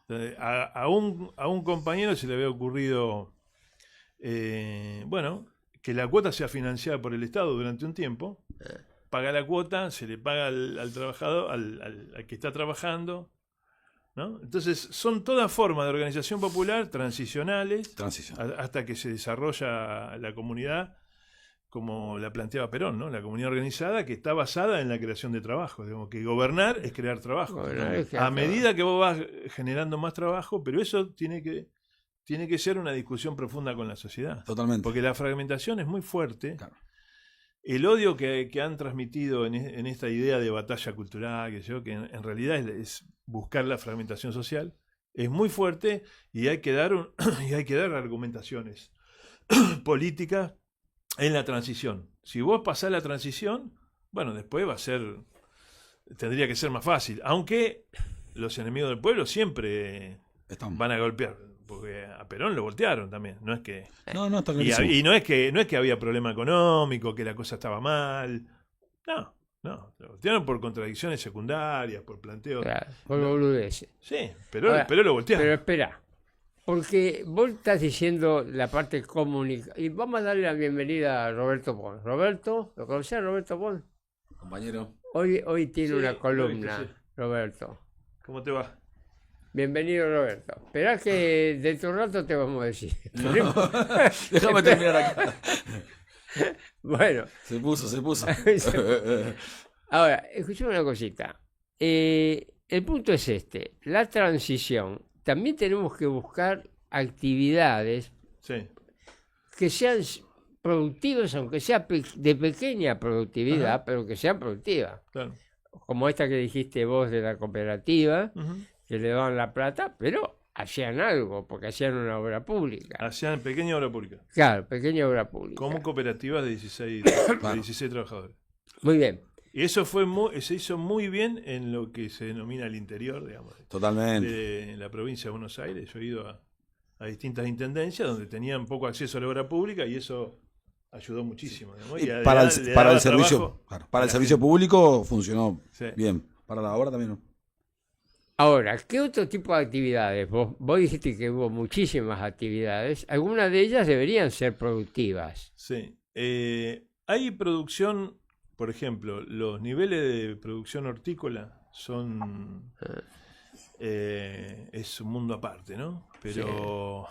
Entonces, a un compañero se le había ocurrido, que la cuota sea financiada por el Estado durante un tiempo. Paga la cuota, se le paga al trabajador, al que está trabajando, ¿no? Entonces son todas formas de organización popular transicionales hasta que se desarrolla la comunidad como la planteaba Perón, ¿no? La comunidad organizada, que está basada en la creación de trabajo. Digamos que gobernar es crear trabajo. A medida que vos vas generando más trabajo, pero eso tiene que ser una discusión profunda con la sociedad. Totalmente. Porque la fragmentación es muy fuerte. Claro. El odio que han transmitido en esta idea de batalla cultural, que en realidad es buscar la fragmentación social, es muy fuerte, y hay que dar argumentaciones políticas en la transición. Si vos pasás la transición, bueno, después tendría que ser más fácil, aunque los enemigos del pueblo siempre van a golpear, porque a Perón lo voltearon también, no es que no está clarísimo. Y no es que había problema económico, que la cosa estaba mal, no, lo voltearon por contradicciones secundarias, por planteos, por boludeces. Sí, pero lo voltearon. Pero espera, porque vos estás diciendo la parte comunicativa, y vamos a darle la bienvenida a Roberto Pons. Roberto, ¿lo conocés a Roberto Pons? Compañero. Hoy tiene una columna, Roberto. ¿Cómo te va? Bienvenido, Roberto. Esperá que dentro de un rato te vamos a decir. No, déjame terminar acá. Bueno. Se puso. Ahora, escuchame una cosita. El punto es este. La transición, también tenemos que buscar actividades que sean productivas, aunque sea de pequeña productividad, pero que sean productivas. Claro. Como esta que dijiste vos de la cooperativa, que le daban la plata, pero hacían algo, porque hacían una obra pública. Hacían pequeña obra pública. Claro, pequeña obra pública. Como cooperativas de 16 trabajadores. Muy bien. Y eso se hizo muy bien en lo que se denomina el interior, digamos. Totalmente. De la provincia de Buenos Aires. Yo he ido a distintas intendencias donde tenían poco acceso a la obra pública, y eso ayudó muchísimo. Y para el servicio público funcionó bien. Para la obra también no. Ahora, ¿qué otro tipo de actividades? Vos dijiste que hubo muchísimas actividades. Algunas de ellas deberían ser productivas. Sí. Hay producción, por ejemplo, los niveles de producción hortícola son... es un mundo aparte, ¿no? Pero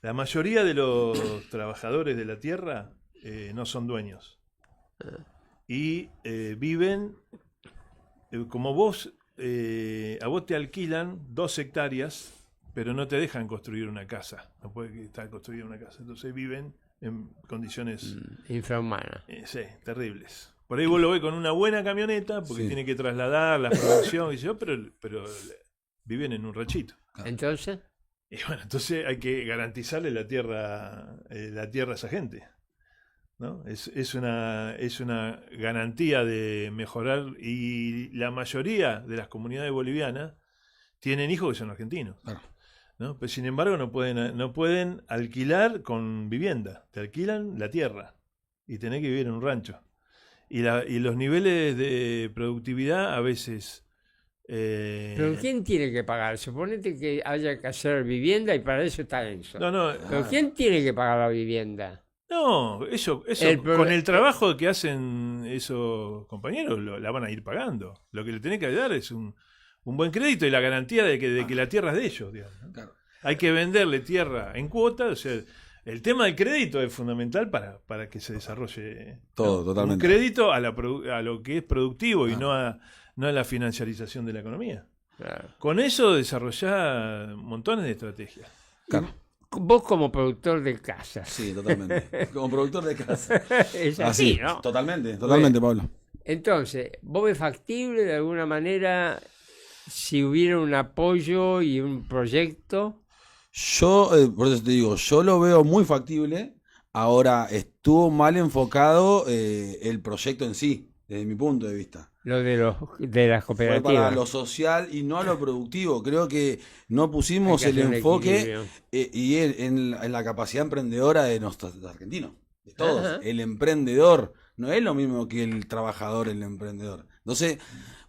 la mayoría de los trabajadores de la tierra no son dueños. Y viven como vos... a vos te alquilan 2 hectáreas, pero no te dejan construir una casa. No puede estar construida una casa. Entonces viven en condiciones infrahumanas. Sí, terribles. Por ahí vos lo ves con una buena camioneta, porque tiene que trasladar la producción, pero viven en un ranchito. Entonces. Y bueno, entonces hay que garantizarle la tierra a esa gente, ¿no? Es una garantía de mejorar, y la mayoría de las comunidades bolivianas tienen hijos que son argentinos, ¿no? Pero sin embargo no pueden alquilar con vivienda, te alquilan la tierra y tenés que vivir en un rancho, y los niveles de productividad a veces Pero ¿quién tiene que pagar? Suponete que haya que hacer vivienda y para eso está Enzo. Pero ¿quién tiene que pagar la vivienda? No, eso con el trabajo que hacen esos compañeros la van a ir pagando. Lo que le tenés que dar es un buen crédito y la garantía de que la tierra es de ellos, digamos, ¿no? Claro. Hay que venderle tierra en cuotas, o sea, el tema del crédito es fundamental para que se desarrolle todo, totalmente. Un crédito a lo que es productivo y no a la financiarización de la economía. Claro. Con eso desarrollás montones de estrategias. Claro. Vos como productor de casas. Sí, totalmente. Como productor de casa. Es así, ¿no? Totalmente, Pablo. Entonces, ¿vos ves factible de alguna manera si hubiera un apoyo y un proyecto? Yo, por eso te digo, yo lo veo muy factible. Ahora, estuvo mal enfocado el proyecto en sí, desde mi punto de vista. Lo de las cooperativas. Fue para lo social y no a lo productivo. Creo que no pusimos el enfoque y en la capacidad emprendedora de nuestros argentinos, de todos. Ajá. El emprendedor no es lo mismo que el trabajador, el emprendedor. Entonces,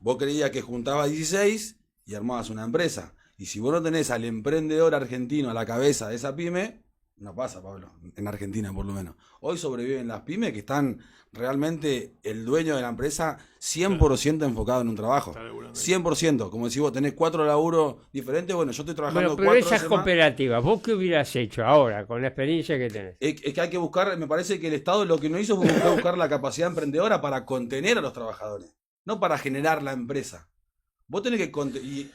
vos creías que juntabas 16 y armabas una empresa. Y si vos no tenés al emprendedor argentino a la cabeza de esa pyme, no pasa, Pablo, en Argentina por lo menos. Hoy sobreviven las pymes que están realmente el dueño de la empresa 100% enfocado en un trabajo. 100%. Como decís vos, tenés 4 laburos diferentes, bueno, yo estoy trabajando 4 pero esas cooperativas, ¿vos qué hubieras hecho ahora con la experiencia que tenés? Es que hay que buscar, me parece que el Estado lo que no hizo fue buscar la capacidad emprendedora para contener a los trabajadores, no para generar la empresa. Vos tenés que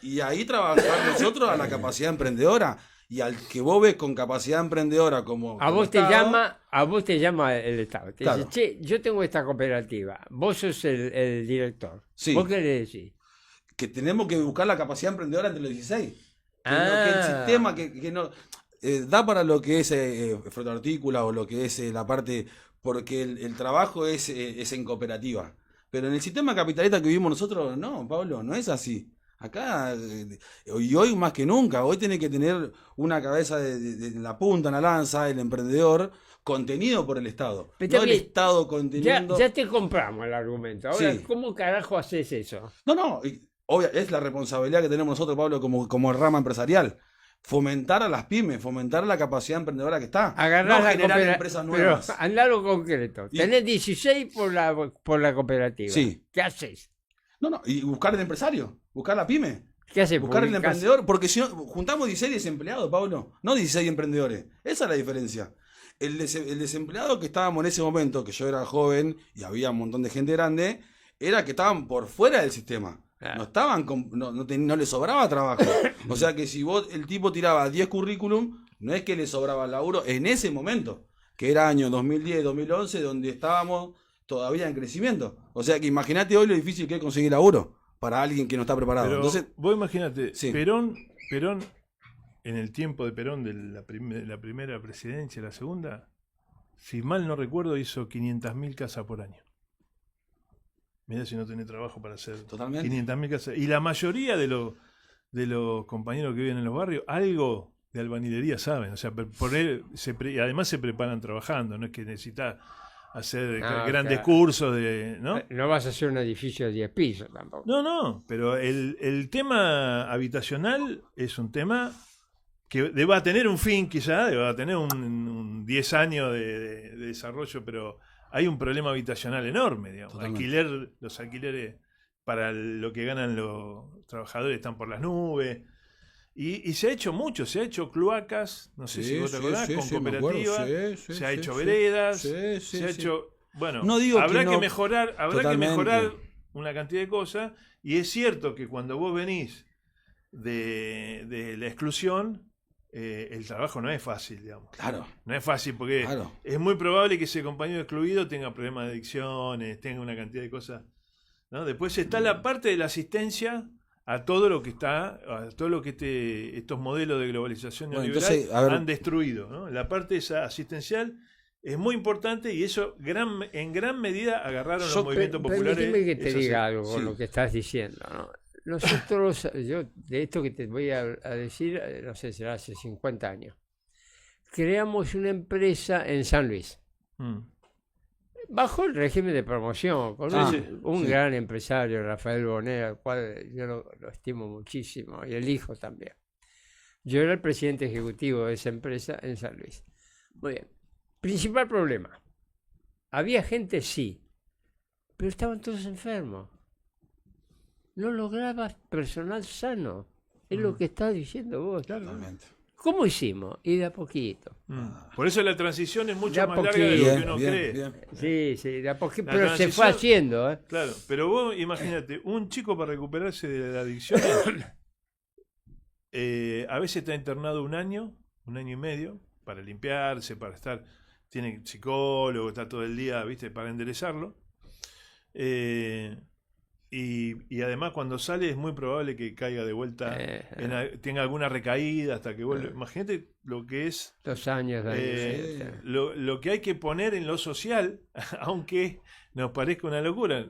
y ahí trabajar nosotros a la capacidad emprendedora y al que vos ves con capacidad emprendedora como a vos te llama el Estado. Te claro. dice, che, yo tengo esta cooperativa, vos sos el director. Sí. ¿Vos qué le decís? Que tenemos que buscar la capacidad emprendedora entre los 16. Que el sistema que no da para lo que es fotoartícula o lo que es la parte, porque el trabajo es en cooperativa. Pero en el sistema capitalista que vivimos nosotros, no, Pablo, no es así. Acá, y hoy más que nunca, hoy tiene que tener una cabeza de la punta en la lanza, el emprendedor, contenido por el Estado. Pero no el Estado conteniendo... Ya te compramos el argumento. Ahora, sí. ¿Cómo carajo haces eso? No, es la responsabilidad que tenemos nosotros, Pablo, como rama empresarial. Fomentar a las pymes, fomentar la capacidad emprendedora que está. Agarrar no generar empresas nuevas. Pero andá a lo concreto. Tenés 16 por la cooperativa. Sí. ¿Qué haces? No, y buscar el empresario, buscar la pyme. ¿Qué haces? Buscar el emprendedor, porque si no, juntamos 16 desempleados, Pablo, no 16 emprendedores. Esa es la diferencia. El desempleado que estábamos en ese momento, que yo era joven y había un montón de gente grande, era que estaban por fuera del sistema. No estaban no les sobraba trabajo. O sea que si el tipo tiraba 10 currículum, no es que le sobraba laburo en ese momento, que era año 2010, 2011, donde estábamos todavía en crecimiento. O sea que imagínate hoy lo difícil que es conseguir laburo para alguien que no está preparado. Pero entonces, vos imagínate, sí. Perón, en el tiempo de Perón, de la primera presidencia, la segunda, si mal no recuerdo, hizo 500.000 casas por año. Mirá si no tenés trabajo para hacer 500.000 casas. Y la mayoría de los compañeros que viven en los barrios, algo de albañilería saben. O sea, además se preparan trabajando. No es que necesitas hacer grandes cursos ¿no? No vas a hacer un edificio de 10 pisos tampoco. No, pero el tema habitacional es un tema que va a tener un fin quizá, va a tener un 10 años de desarrollo, pero hay un problema habitacional enorme, digamos. Los alquileres para lo que ganan los trabajadores están por las nubes. Y se ha hecho mucho, se ha hecho cloacas, no sé si vos te acordás, con cooperativas, se ha hecho veredas, se ha hecho... Bueno, no digo habrá que que mejorar Totalmente. Una cantidad de cosas, y es cierto que cuando vos venís de la exclusión, el trabajo no es fácil, digamos. Claro. No es fácil porque es muy probable que ese compañero excluido tenga problemas de adicciones, tenga una cantidad de cosas, ¿no? Después está la parte de la asistencia a todo lo que estos modelos de globalización neoliberal han destruido, ¿no? La parte esa asistencial es muy importante y eso en gran medida agarraron los movimientos populares. Permíteme que te diga algo con lo que estás diciendo, ¿no? Nosotros, yo de esto que te voy a decir, no sé, será hace 50 años, creamos una empresa en San Luis. Bajo el régimen de promoción, con un gran empresario, Rafael Bonet, al cual yo lo estimo muchísimo, y el hijo también. Yo era el presidente ejecutivo de esa empresa en San Luis. Muy bien. Principal problema. Había gente, sí, pero estaban todos enfermos. No lograbas personal sano. Es lo que estás diciendo vos. Totalmente. ¿Cómo hicimos? Y de a poquito. Por eso la transición es mucho más larga poquito. de lo que uno cree. Bien. Sí, de a poquito. La Pero se fue transición- haciendo, ¿eh? Claro, pero vos imagínate, un chico para recuperarse de la adicción a veces está internado un año y medio, para limpiarse, para estar, tiene psicólogo, está todo el día, ¿viste? Para enderezarlo. Y además cuando sale es muy probable que caiga de vuelta, tenga alguna recaída hasta que vuelva. Imagínate lo que es 2 años. lo que hay que poner en lo social, aunque nos parezca una locura.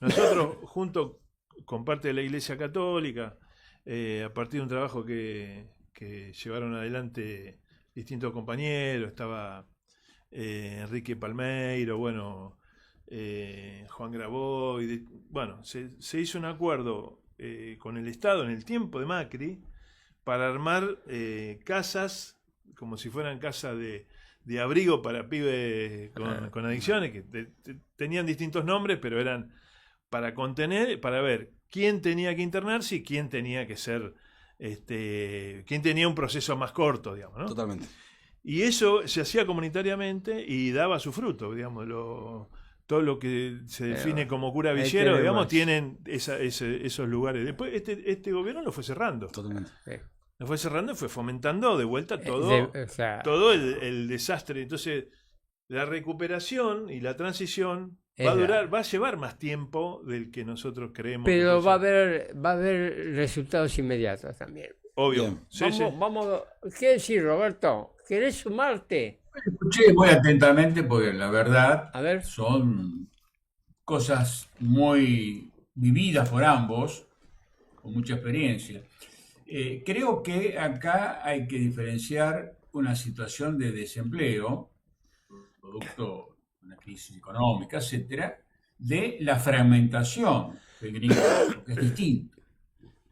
Nosotros, junto con parte de la Iglesia Católica, a partir de un trabajo que llevaron adelante distintos compañeros, estaba Enrique Palmeiro, bueno, Juan Graboy, bueno, se hizo un acuerdo con el Estado en el tiempo de Macri para armar casas como si fueran casas de abrigo para pibes con adicciones, que tenían distintos nombres, pero eran para contener, para ver quién tenía que internarse y quién tenía que ser, quién tenía un proceso más corto, digamos, ¿no? Totalmente. Y eso se hacía comunitariamente y daba su fruto, digamos, todo lo que se define como cura villero, digamos, tienen esos lugares. Después este gobierno lo fue cerrando. Totalmente. Lo fue cerrando y fue fomentando de vuelta todo el desastre. Entonces, la recuperación y la transición va a llevar más tiempo del que nosotros creemos. Pero va a haber resultados inmediatos también. Obvio. Sí, vamos, ¿qué decir, Roberto? ¿Querés sumarte? Escuché muy atentamente porque la verdad A ver. son cosas muy vividas por ambos, con mucha experiencia. Creo que acá hay que diferenciar una situación de desempleo, producto de una crisis económica, etcétera, de la fragmentación del gringo, que es distinto.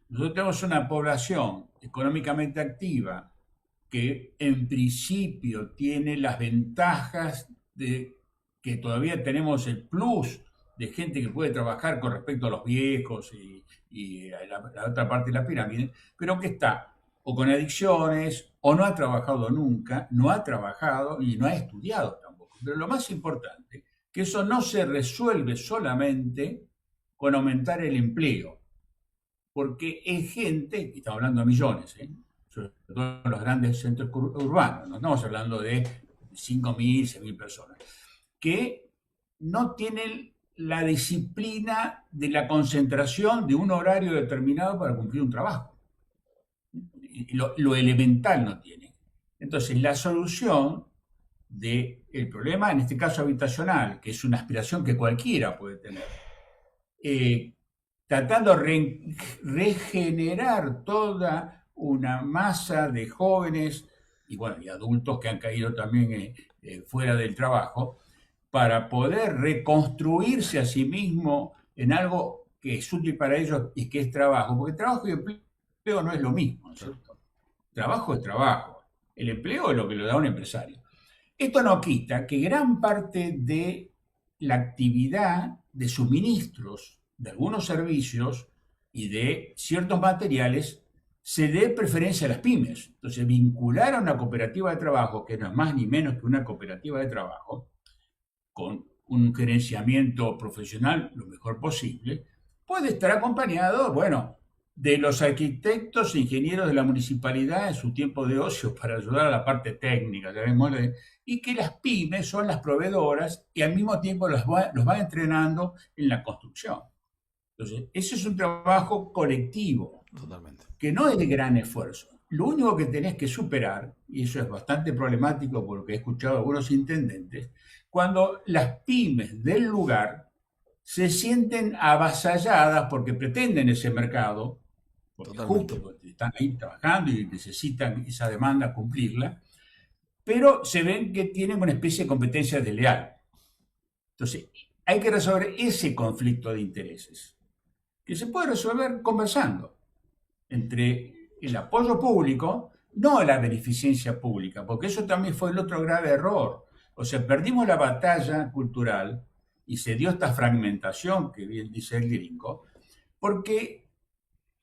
Nosotros tenemos una población económicamente activa que en principio tiene las ventajas de que todavía tenemos el plus de gente que puede trabajar con respecto a los viejos y a la otra parte de la pirámide, pero que está o con adicciones o no ha trabajado nunca, no ha trabajado y no ha estudiado tampoco. Pero lo más importante, que eso no se resuelve solamente con aumentar el empleo, porque es gente, estamos hablando de millones, sobre todo en los grandes centros urbanos, no estamos hablando de 5.000, 6.000 personas, que no tienen la disciplina de la concentración de un horario determinado para cumplir un trabajo. Lo elemental no tienen. Entonces, la solución del problema, en este caso habitacional, que es una aspiración que cualquiera puede tener, tratando de regenerar toda una masa de jóvenes y adultos que han caído también fuera del trabajo, para poder reconstruirse a sí mismo en algo que es útil para ellos y que es trabajo, porque trabajo y empleo no es lo mismo, ¿cierto? Trabajo es trabajo, el empleo es lo que le da un empresario. Esto no quita que gran parte de la actividad de suministros de algunos servicios y de ciertos materiales se dé preferencia a las pymes. Entonces, vincular a una cooperativa de trabajo, que no es más ni menos que una cooperativa de trabajo, con un gerenciamiento profesional lo mejor posible, puede estar acompañado, de los arquitectos e ingenieros de la municipalidad en su tiempo de ocio para ayudar a la parte técnica, y que las pymes son las proveedoras y al mismo tiempo los va entrenando en la construcción. Entonces, ese es un trabajo colectivo. Totalmente. Que no es de gran esfuerzo. Lo único que tenés que superar, y eso es bastante problemático porque he escuchado a algunos intendentes, cuando las pymes del lugar se sienten avasalladas porque pretenden ese mercado, porque justo están ahí trabajando y necesitan esa demanda cumplirla, pero se ven que tienen una especie de competencia desleal. Entonces, hay que resolver ese conflicto de intereses, que se puede resolver conversando entre el apoyo público, no la beneficencia pública, porque eso también fue el otro grave error. O sea, perdimos la batalla cultural y se dio esta fragmentación que bien dice el gringo, porque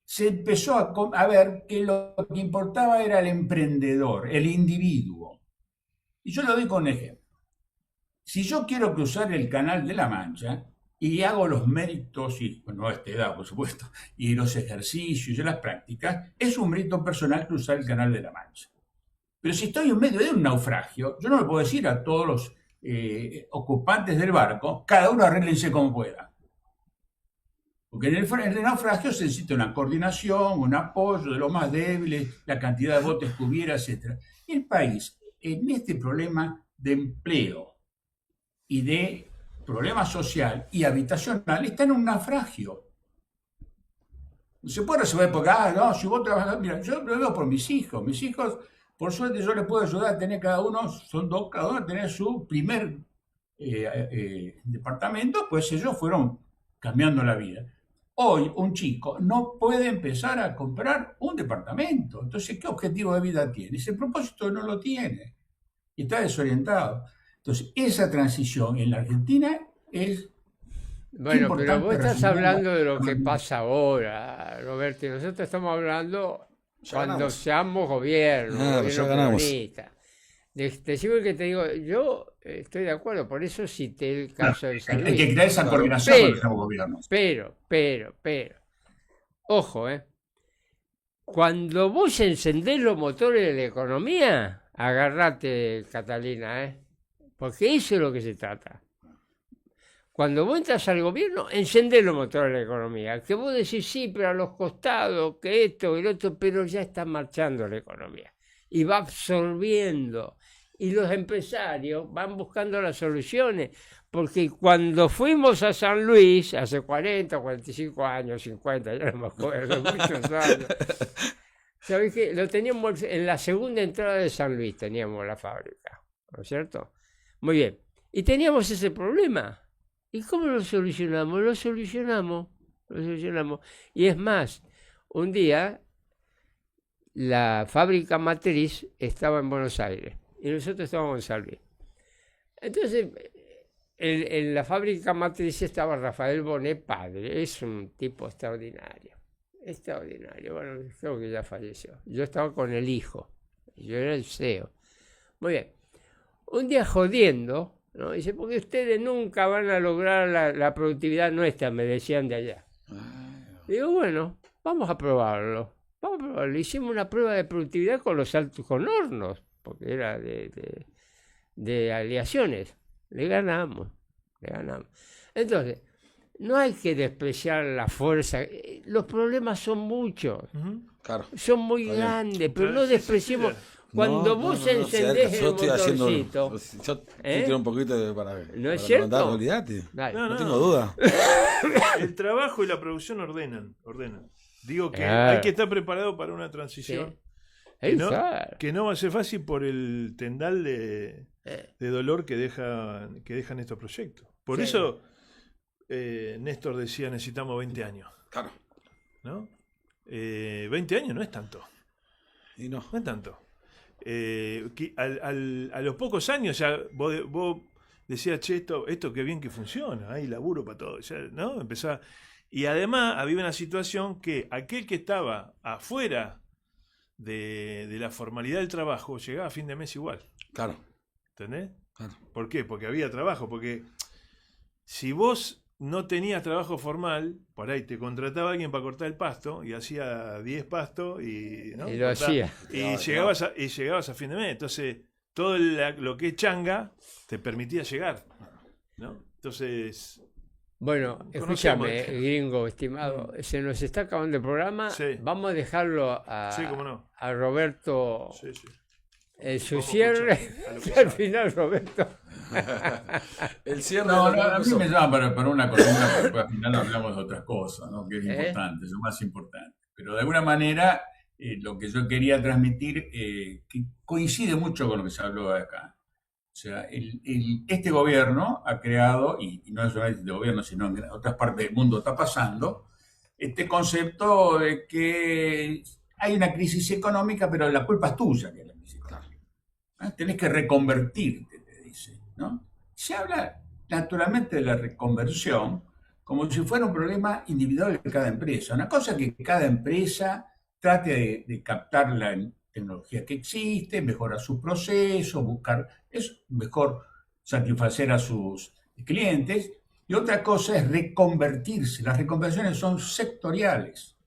se empezó a ver que lo que importaba era el emprendedor, el individuo. Y yo lo doy con ejemplo. Si yo quiero cruzar el Canal de la Mancha y hago los méritos, y bueno, a esta edad, por supuesto, y los ejercicios y las prácticas, es un mérito personal cruzar el Canal de la Mancha. Pero si estoy en medio de un naufragio, yo no le puedo decir a todos los ocupantes del barco, cada uno arréglense como pueda. Porque en el naufragio se necesita una coordinación, un apoyo de los más débiles, la cantidad de botes que hubiera, etc. Y el país, en este problema de empleo y de problema social y habitacional, está en un naufragio. No se puede resolver porque, no, si vos trabajás, mira, yo lo veo por mis hijos. Mis hijos, por suerte, yo les puedo ayudar a tener cada uno a tener su primer departamento, pues ellos fueron cambiando la vida. Hoy un chico no puede empezar a comprar un departamento. Entonces, ¿qué objetivo de vida tiene? Ese propósito no lo tiene. Y está desorientado. Entonces, esa transición en la Argentina es... Bueno, pero vos estás hablando de lo que pasa ahora, Roberto, y nosotros estamos hablando cuando seamos gobierno comunista. Decimos que te digo, yo estoy de acuerdo, por eso cité el caso del San Luis. Hay que crear esa coordinación con los gobiernos. Pero, ojo, cuando vos encendés los motores de la economía, agarrate, Catalina, porque eso es lo que se trata. Cuando vos entras al gobierno, encendés los motores de la economía. Que vos decís, sí, pero a los costados, que esto y lo otro, pero ya está marchando la economía. Y va absorbiendo. Y los empresarios van buscando las soluciones. Porque cuando fuimos a San Luis, hace 40, 45 años, 50, ya no me acuerdo, muchos años. ¿Sabés qué? Lo teníamos en la segunda entrada de San Luis, teníamos la fábrica, ¿no es cierto? Muy bien. Y teníamos ese problema. ¿Y cómo lo solucionamos? Lo solucionamos. Y es más, un día la fábrica matriz estaba en Buenos Aires y nosotros estábamos en San Luis. Entonces, en la fábrica matriz estaba Rafael Bonet, padre. Es un tipo extraordinario. Bueno, creo que ya falleció. Yo estaba con el hijo. Yo era el CEO. Muy bien. Un día jodiendo, ¿no? Dice, porque ustedes nunca van a lograr la productividad nuestra, me decían de allá. Digo, bueno, vamos a probarlo. Hicimos una prueba de productividad con hornos, porque era de aleaciones. Le ganamos. Entonces, no hay que despreciar la fuerza. Los problemas son muchos. Claro. Son muy grandes, pero no despreciemos. Cuando vos encendés el motorcito... Yo tiro un poquito para ver. ¿No es cierto? Olvídate. No Tengo duda. El trabajo y la producción ordenan. Digo que hay que estar preparado para una transición que no va a ser fácil por el tendal de dolor que dejan estos proyectos. Por eso Néstor decía, necesitamos 20 años. Claro. ¿No? 20 años no es tanto. Y no es tanto. A los pocos años ya vos decías, che, esto qué bien que funciona, hay laburo para todo, ya, ¿no? Empezaba. Y además había una situación que aquel que estaba afuera de la formalidad del trabajo llegaba a fin de mes igual. Claro. ¿Entendés? Claro. ¿Por qué? Porque había trabajo, porque si vos no tenías trabajo formal, por ahí te contrataba alguien para cortar el pasto y hacía 10 pastos y lo hacía. Y llegabas a fin de mes. Entonces, todo lo que es changa te permitía llegar, ¿no? Entonces... Bueno, escúchame, gringo, estimado, se nos está acabando el programa. Sí. Vamos a dejarlo a Roberto su cierre. Al final, Roberto. El cierre. No, a mí me llama para una columna, porque al final hablamos de otras cosas, ¿no? Que es importante, es lo más importante. Pero de alguna manera, lo que yo quería transmitir, que coincide mucho con lo que se habló acá. O sea, este gobierno ha creado, y no solamente este gobierno, sino en otras partes del mundo está pasando, este concepto de que hay una crisis económica, pero la culpa es tuya que es la crisis económica. Tenés que reconvertirte, te dice, ¿no? Se habla naturalmente de la reconversión como si fuera un problema individual de cada empresa. Una cosa es que cada empresa trate de captar la tecnología que existe, mejorar sus procesos, es mejor satisfacer a sus clientes. Y otra cosa es reconvertirse. Las reconversiones son sectoriales.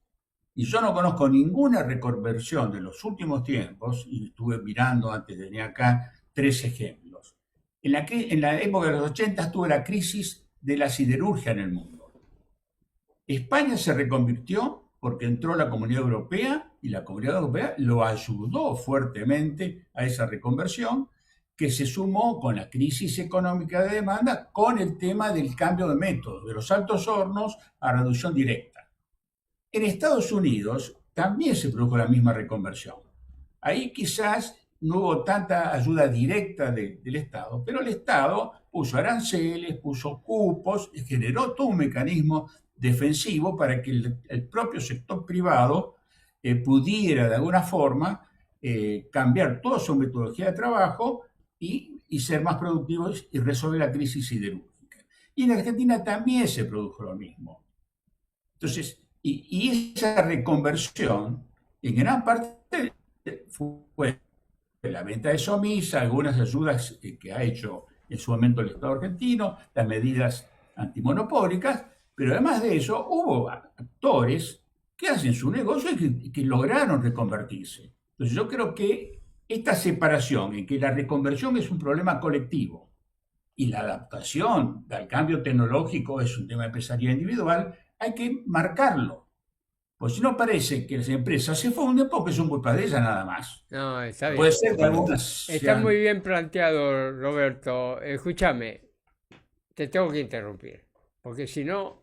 Y yo no conozco ninguna reconversión de los últimos tiempos, y estuve mirando antes de venir acá 3 ejemplos. En la época de los 80 tuvo la crisis de la siderurgia en el mundo. España se reconvirtió porque entró la Comunidad Europea y la Comunidad Europea lo ayudó fuertemente a esa reconversión, que se sumó con la crisis económica de demanda con el tema del cambio de método, de los altos hornos a reducción directa. En Estados Unidos también se produjo la misma reconversión. Ahí quizás no hubo tanta ayuda directa del Estado, pero el Estado puso aranceles, puso cupos y generó todo un mecanismo defensivo para que el propio sector privado pudiera de alguna forma cambiar toda su metodología de trabajo y ser más productivos y resolver la crisis siderúrgica. Y en Argentina también se produjo lo mismo. Entonces, y esa reconversión en gran parte fue la venta de Somisa, algunas ayudas que ha hecho en su momento el Estado argentino, las medidas antimonopólicas, pero además de eso hubo actores que hacen su negocio y que lograron reconvertirse. Entonces yo creo que esta separación en que la reconversión es un problema colectivo y la adaptación al cambio tecnológico es un tema empresarial individual, hay que marcarlo. Pues si no parece que las empresas se funden porque son culpa de ellas nada más. No, está bien. Puede ser que algunas Está muy bien planteado, Roberto. Escúchame, te tengo que interrumpir, porque si no,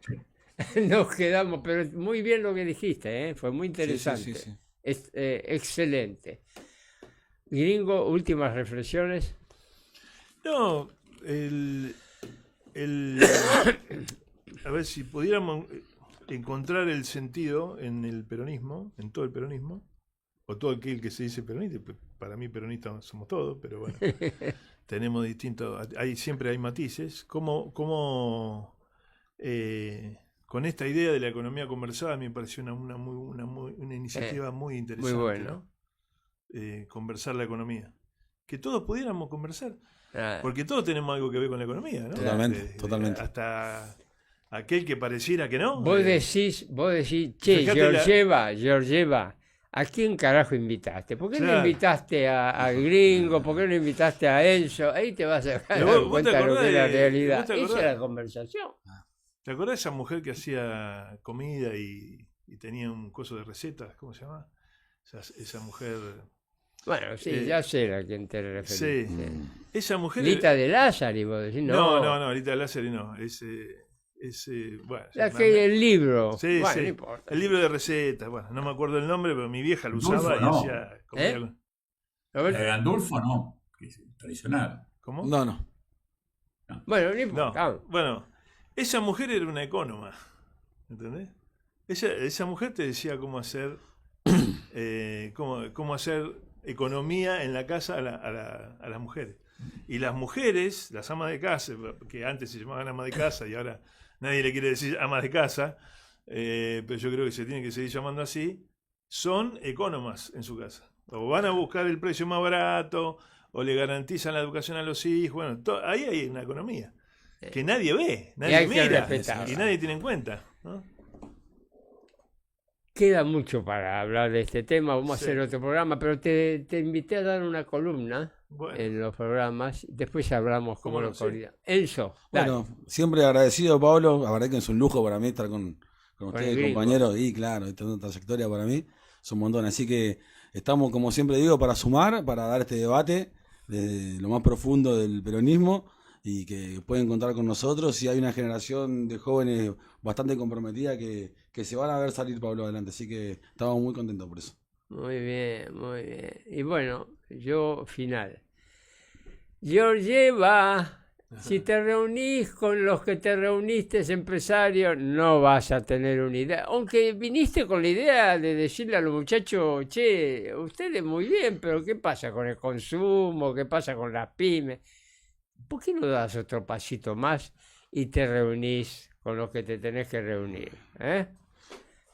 nos quedamos, pero muy bien lo que dijiste, fue muy interesante. Sí. Es, excelente. Gringo, últimas reflexiones. No, a ver si pudiéramos encontrar el sentido en el peronismo, en todo el peronismo, o todo aquel que se dice peronista. Para mí peronistas somos todos, pero bueno, tenemos distintos, siempre hay matices. Con esta idea de la economía conversada me pareció una iniciativa muy interesante, muy bueno. ¿no? Conversar la economía. Que todos pudiéramos conversar, porque todos tenemos algo que ver con la economía, ¿no? Totalmente. Hasta aquel que pareciera que no. Vos decís, che, Georgieva, ¿a quién carajo invitaste? ¿Por qué no invitaste a Gringo? ¿Por qué no invitaste a Enzo? Ahí te vas a dar cuenta de lo que es la realidad. Esa es la conversación. ¿Te acordás de esa mujer que hacía comida y tenía un coso de recetas? ¿Cómo se llama? Esa mujer... Bueno, sí, ya sé a quién te referís. Sí. Esa mujer... Lita de Lázari, vos decís, no, Lita de Lázari no. Bueno, el libro. Sí, bueno, sí. No importa. El libro de recetas. Bueno, no me acuerdo el nombre, pero mi vieja lo usaba y hacía comida. La de Gandulfo no, que es tradicional. ¿Cómo? No. Bueno, no importa. No. Bueno, esa mujer era una ecónoma. ¿Entendés? Esa mujer te decía cómo hacer cómo hacer economía en la casa a las mujeres. Y las mujeres, las amas de casa, que antes se llamaban amas de casa y ahora nadie le quiere decir amas de casa, pero yo creo que se tienen que seguir llamando así, son ecónomas en su casa. O van a buscar el precio más barato, o le garantizan la educación a los hijos. Bueno, ahí hay una economía que nadie ve, nadie mira y nadie tiene en cuenta, ¿no? Queda mucho para hablar de este tema, vamos a hacer otro programa, pero te invité a dar una columna en los programas, después hablamos como localidad. Enzo, bueno, siempre agradecido, Pablo, la verdad que es un lujo para mí estar con ustedes, compañeros, y claro, esta es una trayectoria para mí, es un montón, así que estamos, como siempre digo, para sumar, para dar este debate desde lo más profundo del peronismo, y que pueden contar con nosotros, y hay una generación de jóvenes bastante comprometida que se van a ver salir, Pablo, adelante, así que estamos muy contentos por eso. Muy bien, muy bien. Y bueno, yo final. Georgieva, si te reunís con los que te reuniste, empresario, no vas a tener una idea. Aunque viniste con la idea de decirle a los muchachos, che, ustedes muy bien, pero ¿qué pasa con el consumo? ¿Qué pasa con las pymes? ¿Por qué no das otro pasito más y te reunís con los que te tenés que reunir?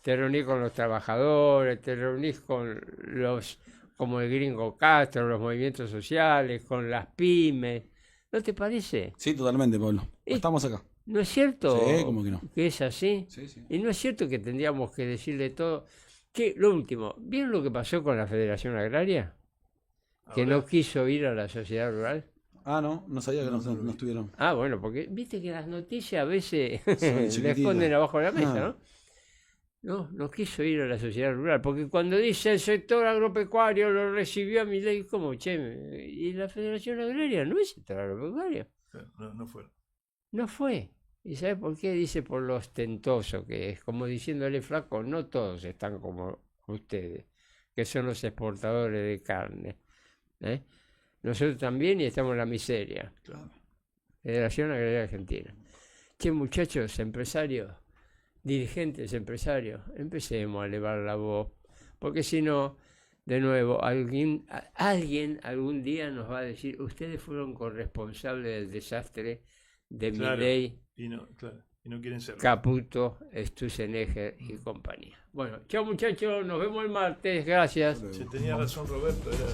Te reunís con los trabajadores, te reunís con los, como el gringo Castro, los movimientos sociales, con las pymes. ¿No te parece? Sí, totalmente, Pablo. Estamos acá. ¿No es cierto? Sí, ¿cómo que no? Que es así. Sí, sí. Y no es cierto que tendríamos que decirle todo. Que lo último, ¿vieron lo que pasó con la Federación Agraria? Que no quiso ir a la sociedad rural. Ah, no sabía que no estuvieron. Ah, bueno, porque viste que las noticias a veces le esconden abajo de la mesa, ¿no? No quiso ir a la sociedad rural, porque cuando dice el sector agropecuario lo recibió a Milei como, che, y la Federación Agraria no es sector agropecuario. No fue. No fue. ¿Y sabes por qué? Dice por lo ostentoso que es, como diciéndole, flaco, no todos están como ustedes, que son los exportadores de carne. Nosotros también y estamos en la miseria. Claro. Federación Agraria Argentina. Che, muchachos, empresarios, dirigentes empresarios, empecemos a elevar la voz, porque si no, de nuevo, alguien algún día nos va a decir, ustedes fueron corresponsables del desastre de Milei, y no quieren serlo. Caputo, Sturzenegger y compañía. Bueno, chao muchachos, nos vemos el martes, gracias. Si tenía razón Roberto, era